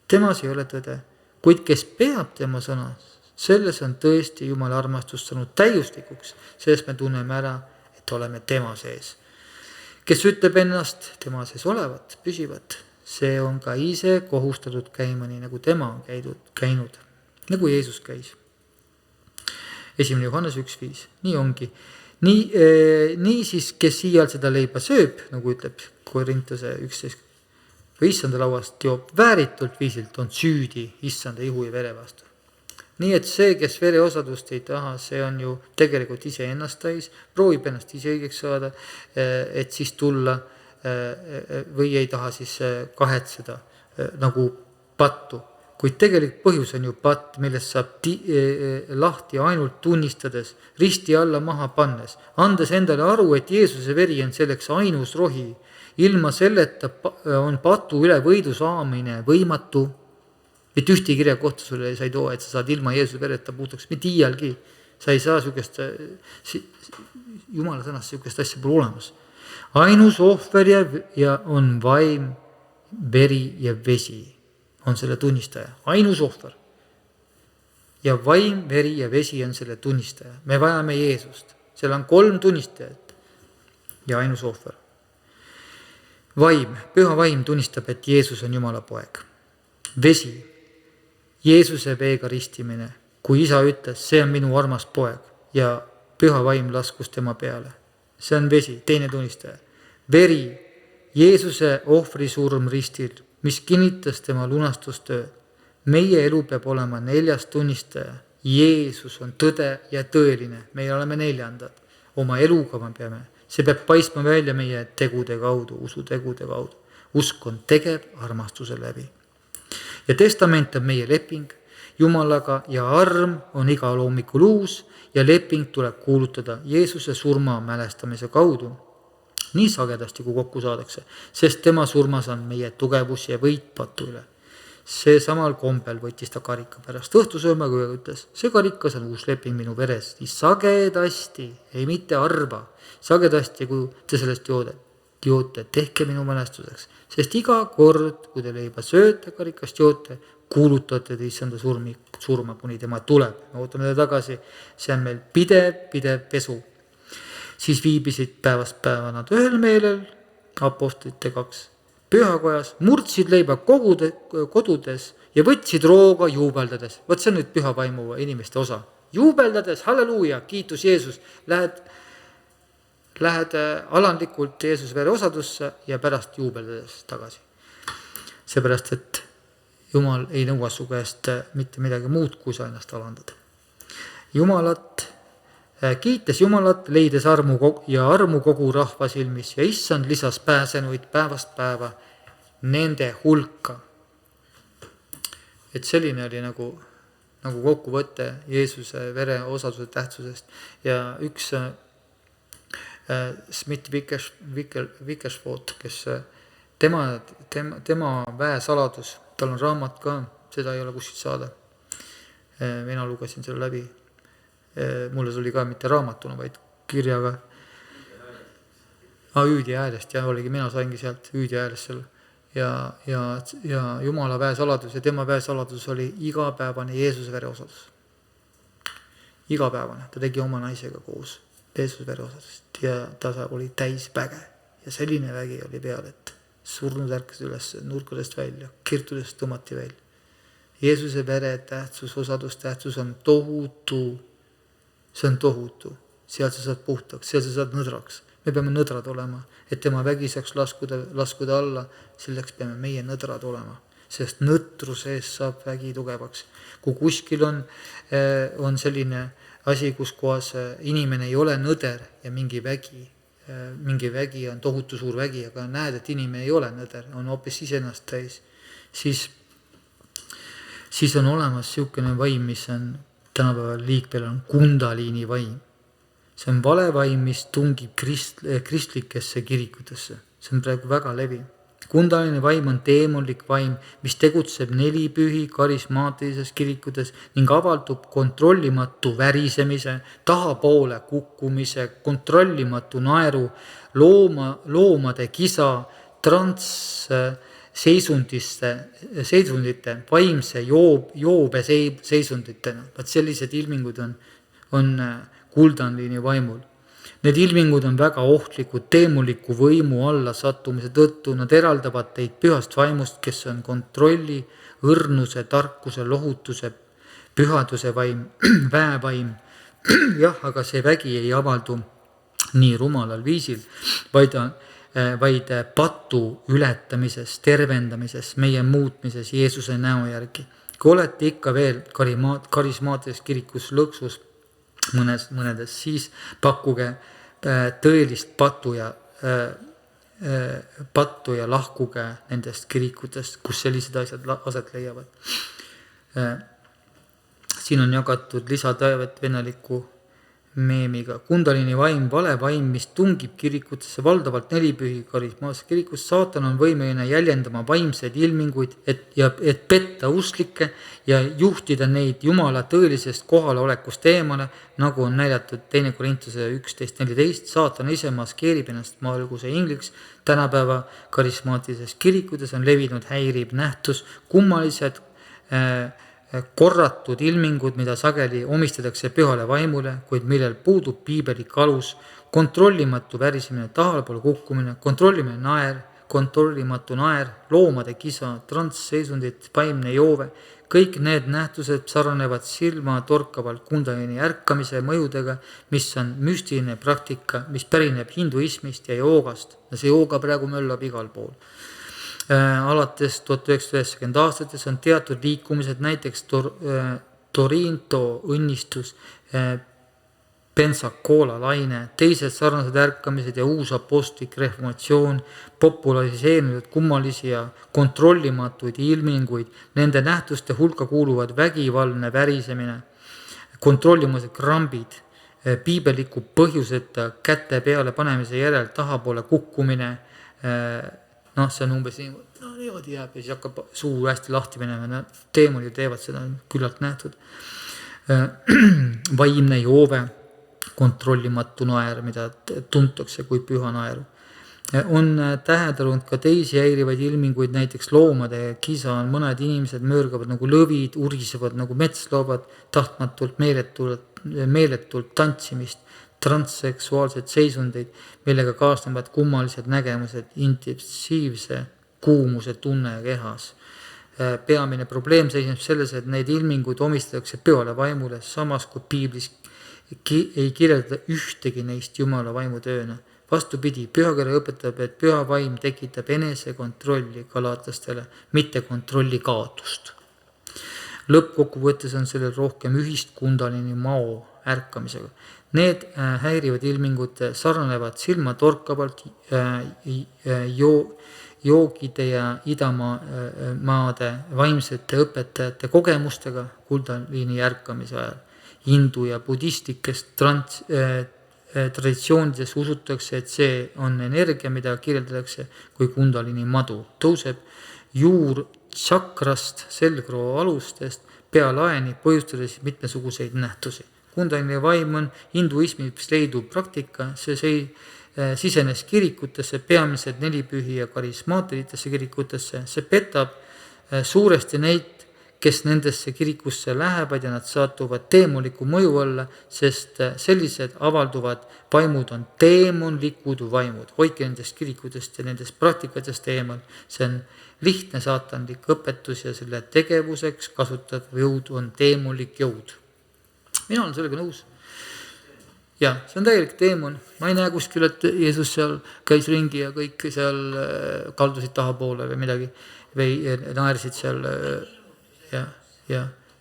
Temas ei ole tõde. Kuid kes peab tema sõna, selles on tõesti Jumala armastus saanud täiustikuks, sest me tunneme ära, et oleme tema sees. Kes ütleb ennast tema sees olevat, püsivat, see on ka ise kohustatud käima nii, nagu tema on käinud. Nagu Jeesus käis. 1. Johannes 1.5, nii ongi. Nii siis, kes iial seda leiba sööb, nagu ütleb Korintuse 11, või issanda lauast joob vääritult viisilt, on süüdi issanda ihu ja vere vastu. Nii et see, kes vereosadust ei taha, see on ju tegelikult ise ennast täis, proovib ennast ise õigeks saada, et siis tulla või ei taha siis kahetseda nagu pattu. Kuid tegelik põhjus on ju patt, millest saab lahti ainult tunnistades, risti alla maha pannes, andes endale aru, et Jeesuse veri on selleks ainus rohi. Ilma selleta on patu üle võidu saamine võimatu. Mitte ühti kirja kohta sulle sa ei too, et sa saad ilma Jeesuse vereta puhtaks, mitte iialgi. Sa ei saa sükest, Jumala sõnast sükest asja pole olemas. Ainus ohver ja on vaim, veri ja vesi on selle tunnistaja. Ainus ohver. Ja vaim, veri ja vesi on selle tunnistaja. Me vajame Jeesust. Seal on 3 tunnistajat ja ainus ohver. Vaim, püha vaim tunnistab, et Jeesus on Jumala poeg. Vesi, Jeesuse veega ristimine, kui isa ütles, see on minu armas poeg ja püha vaim laskus tema peale. See on vesi, teine tunnistaja. Veri, Jeesuse ohvri surm ristil, mis kinnitas tema lunastustöö. Meie elu peab olema 4. tunnistaja. Jeesus on tõde ja tõeline. Meie oleme 4. Oma eluga me peame. See peab paistma välja meie tegude kaudu, usutegude kaudu. Usk on tegev armastuse läbi. Ja testament on meie leping Jumalaga ja arm on igal hommikul uus ja leping tuleb kuulutada Jeesuse surma mälestamise kaudu. Nii sagedasti, kui kokku saadakse, sest tema surmas on meie tugevus ja võit patu üle. See samal kombel võttis ta karika pärast õhtusööma, kui ütles, see karikas on uus leping minu veres. Nii sagedasti, ei mitte arva, sagedasti, kui te sellest joote, tehke minu mälestuseks. Sest iga kord, kui te leiba sööte, karikast joote, kuulutate te issanda surma, kuni tema tuleb. Me ootame ta tagasi, see on meil pidev pesu. Siis viibisid päevast päeva nad ühel meelel, apostlite 2, pühakojas, murdsid leiba kodudes ja võtsid rooga juubeldades. Võt see on nüüd püha vaimu inimeste osa. Juubeldades, halleluuja, kiitus Jeesus, lähed alandlikult Jeesuse vere osadusse ja pärast juubeldades tagasi. Seepärast, et Jumal ei nõua su käest mitte midagi muud, kui sa ennast alandad. Kiites Jumalat, leides armu kogu rahva silmis ja issand lisas pääsenuid päevast päeva nende hulka. Et selline oli nagu kokkuvõte Jeesuse vere osaduse tähtsusest ja üks Smith Wickersford, kes tema väesaladus, tal on raamat ka, seda ei ole kuskilt saada. Mina lugesin selle läbi. Mulle tuli ka mitte raamatuna, vaid kirjaga. Hüüdi häälest, jah, oligi, mina saingi sealt hüüdi häälest selle. Ja Jumala väesaladus ja tema väesaladus oli igapäevane Jeesuse vere osadus. Igapäevane, ta tegi oma naisega koos Jeesuse vere osadust ja ta oli täis väge. Ja selline vägi oli peal, et surnud ärkasid üles nurkadest välja, kirtudest tõmmati välja. Jeesuse vere tähtsus, osadustähtsus on tohutu. See on tohutu. Seal sa saad puhtaks, seal sa saad nõdraks. Me peame nõdrad olema, et tema vägi saaks laskuda alla, selleks peame meie nõdrad olema, sest nõtruse eest saab vägi tugevaks. Kui kuskil on selline asi, kus kohas inimene ei ole nõder ja mingi vägi on tohutu suur vägi, aga näed, et inimene ei ole nõder, on hoopis iseennast täis, siis on olemas siukene vaim, mis on tänapäeval liikpeel on kundaliini vaim. See on vale vaim, mis tungib kristlikesse kirikutesse. See on praegu väga levi. Kundaliini vaim on teemonlik vaim, mis tegutseb 4 pühi karismaatilises kirikutes ning avaldub kontrollimatu värisemise, tahapoole kukkumise, kontrollimatu naeru, loomade kisa, seisundite, vaimse joobe seisunditena. Vaat sellised ilmingud on kuldaliini vaimul. Need ilmingud on väga ohtlikud teemuliku võimu alla sattumise tõttu. Nad eraldavad teid pühast vaimust, kes on kontrolli, õrnuse, tarkuse, lohutuse, pühaduse vaim, väevaim, jah, aga see vägi ei avaldu nii rumalal viisil, vaid patu ületamises, tervendamises, meie muutmises Jeesuse näo järgi. Kui olete ikka veel karismaatilises kirikus lõksus mõnedes, siis pakkuge tõelist pattu ja lahkuge nendest kirikutest, kus sellised asjad aset leiavad. Siin on jagatud lisataevet veneliku meemiga. Kundalini vaim, vale vaim, mis tungib kirikutesse, valdavalt nelipühi karismaatilises kirikus. Saatan on võimeline jäljendama vaimseid ilminguid, et petta usklikke ja juhtida neid Jumala tõelisest kohalolekust eemale, nagu on näidatud 2 Korintuse 11.14. Saatan ise maskeerib ennast maalguse ingliks. Tänapäeva karismaatilises kirikutes on levinud häiriv nähtus, kummalised korratud ilmingud, mida sageli omistatakse pühale vaimule, kuid millel puudub piibelik alus, kontrollimatu värisemine, tahapoole kukkumine, kontrollimatu naer, loomade kisa, transseisundid, vaimne joove. Kõik need nähtused sarnanevad silma torkavalt kundalini ärkamise mõjudega, mis on müstiline praktika, mis pärineb hinduismist ja joogast. Ja see jooga praegu möllab igal pool. Alates 1990 aastates on teatud liikumised, näiteks Torinto õnnistus, Pensacola laine, teised sarnased ärkamised ja uus apostlik reformatsioon, populariseerinud kummalisi ja kontrollimatuid ilminguid. Nende nähtuste hulka kuuluvad vägivaldne värisemine, kontrollimused krambid, piibeliku põhjuseta käte peale panemise järel tahapoole kukkumine. See on umbes niimoodi jääb ja siis hakkab suu hästi lahti minema. Teemonid teevad seda, küllalt nähtud. Vaimne joove, kontrollimatu naer, mida tuntakse kui püha naeru. On täheldanud ka teisi häirivaid ilminguid, näiteks loomade kisa on, mõned inimesed möörgavad nagu lõvid, urisevad nagu metsloomad, tahtmatult meeletult tantsimist, transseksuaalsed seisundeid, millega kaasnevad kummalised nägemused, intensiivse kuumuse tunne kehas. Peamine probleem seisneb selles, et neid ilminguid omistatakse pühale vaimule, samas kui piiblis ei kirjelda ühtegi neist Jumala vaimutööna. Vastupidi, pühakirja õpetab, et püha vaim tekitab enesekontrolli galatlastele, mitte kontrolli kaotust. Lõppkokkuvõttes on sellel rohkem ühist kundalini mao ärkamisega. Need häirivad ilmingud sarnanevad silmatorkavalt joogide ja idamaade vaimsete õpetajate kogemustega kundalini ärkamise ajal. Hindu ja budistlikest traditsioonides usutakse, et see on energia, mida kirjeldatakse kui kundalini madu. Tõuseb juur tšakrast, selgroo alustest pealaeni, põhjustades mitmesuguseid nähtusi. Kundalini vaim on hinduismis leiduv praktika, see sisenes kirikutesse, peamiselt nelipühi ja karismaatilitesse kirikutesse. See petab suuresti neid, kes nendesse kirikusse lähevad ja nad satuvad teemonliku mõju alla, sest sellised avalduvad vaimud on teemonlikud vaimud. Hoidke nendest kirikutest ja nendest praktikatest eemal. See on lihtne saatanlik õpetus ja selle tegevuseks kasutatav jõud on teemonlik jõud. Mina olen sellega nõus. Ja, see on täielik teemon. Ma ei näe kuskil, et Jeesus seal käis ringi ja kõik seal kaldusid tahapoole või midagi või naersid seal. Ja.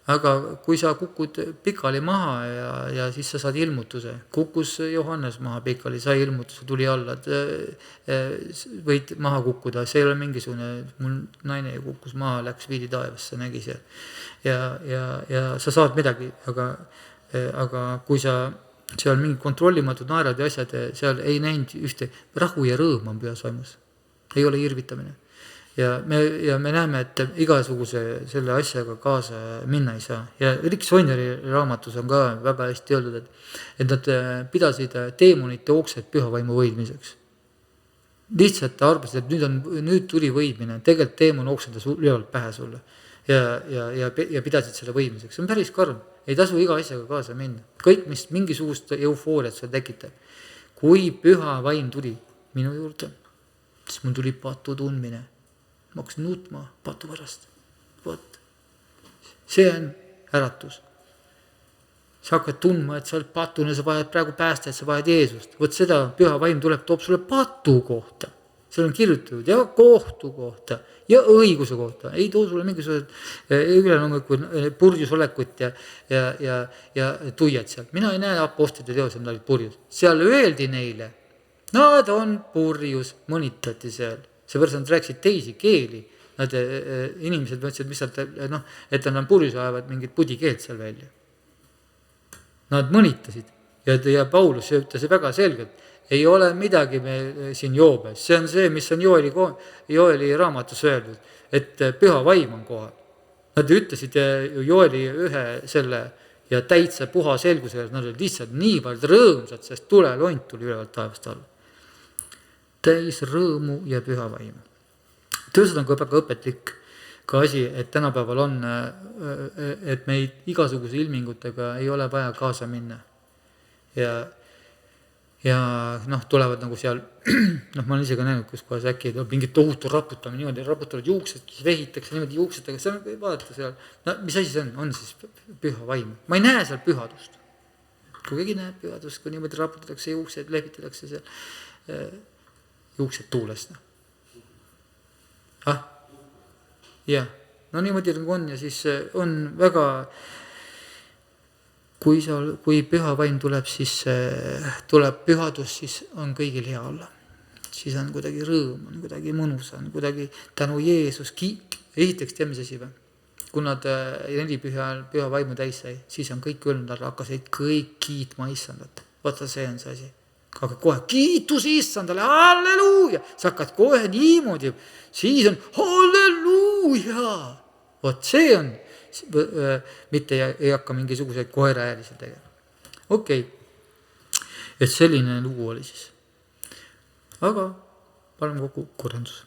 Aga kui sa kukud pikali maha ja siis sa saad ilmutuse, kukkus Johannes maha pikali, sai ilmutuse, tuli alla, võid maha kukkuda, see ei ole mingisugune, mul naine kukkus maha, läks viidi taevasse, nägi see ja sa saad midagi, aga kui sa seal mingi kontrollimatud naerad ja asjad, seal ei näinud ühte, rahu ja rõõm on pühas vaimus, ei ole irvitamine. Ja me näeme, et igasuguse selle asjaga kaasa minna ei saa. Ja Rick Sonneri raamatus on ka väga hästi öeldud, et nad pidasid teemonite oksed püha vaimu võidmiseks. Lihtsalt arvasid, et nüüd tuli võidmine, tegelikult teemon oksendas üleval pähe sulle ja pidasid selle võidmiseks. See on päris karm, ei tasu iga asjaga kaasa minna. Kõik, mis mingisugust eufooriat seal tekitab. Kui püha vaim tuli minu juurde, siis mul tuli patu tundmine. Ma hakkasin nutma patu pärast. See on äratus. sa hakkad tundma, et sa oled patune, sa vajad praegu päästet, sa vajad Jeesust. Vot seda püha vaim tuleb, toob sulle patu kohta. Seal on kirjutatud ja kohtu kohta ja õiguse kohta. Ei too sulle mingisugused ülelangukud purjusolekut ja tuiad seal. Mina ei näe apostlite teosed, nad olid purjus. Seal öeldi neile, nad on purjus, mõnitati seal. Seepärast nad rääkisid teisi keeli. Nad inimesed mõtlesid, mis sealt, et nad on purjus, ajavad mingit pudikeelt seal välja. Nad mõnitasid ja Paulus ütles väga selgelt, ei ole midagi meil siin joobes. See on see, mis on Joeli raamatus öeldud, et püha vaim on kohal. Nad ütlesid Joeli ühe selle ja täitsa puha selgusega, nad olid lihtsalt niivõrd rõõmsad, sest tulelont tuli ülevalt taevast alla. Täis rõõmu ja püha vaimu. Tõused on väga õpetlik ka asi, et tänapäeval on, et meid igasuguse ilmingutega ei ole vaja kaasa minna. Ja tulevad nagu seal, ma olen ise ka näinud, kus kohas äkki mingit tohutu raputame, niimoodi raputavad juuksed, vehitakse niimoodi juuksetega, seal vaadata seal, mis asi see on siis püha vaim. Ma ei näe seal pühadust. Kui keegi näeb pühadust, kui niimoodi raputatakse juuksed, lehvitatakse seal juuksed tuulest. Niimoodi nagu on ja siis on väga, kui püha vaim tuleb, siis tuleb pühadus, siis on kõigil hea olla. Siis on kuidagi rõõm, on kuidagi mõnus, on kuidagi tänu Jeesus esiteks teeme see või. Kui nad 4 püha vaimu täis sai, siis on kõik öelnud, nad hakkasid kõik kiitma issandat. Vaata, see on see asi. Aga kohe kiitus issandale, halleluuja, sa hakkad kohe niimoodi, siis on halleluuja. Vot see on, mitte ei hakka mingisuguseid koeraäälisi tegema. Okei. Et selline lugu oli siis. Aga palun kokku korrandus.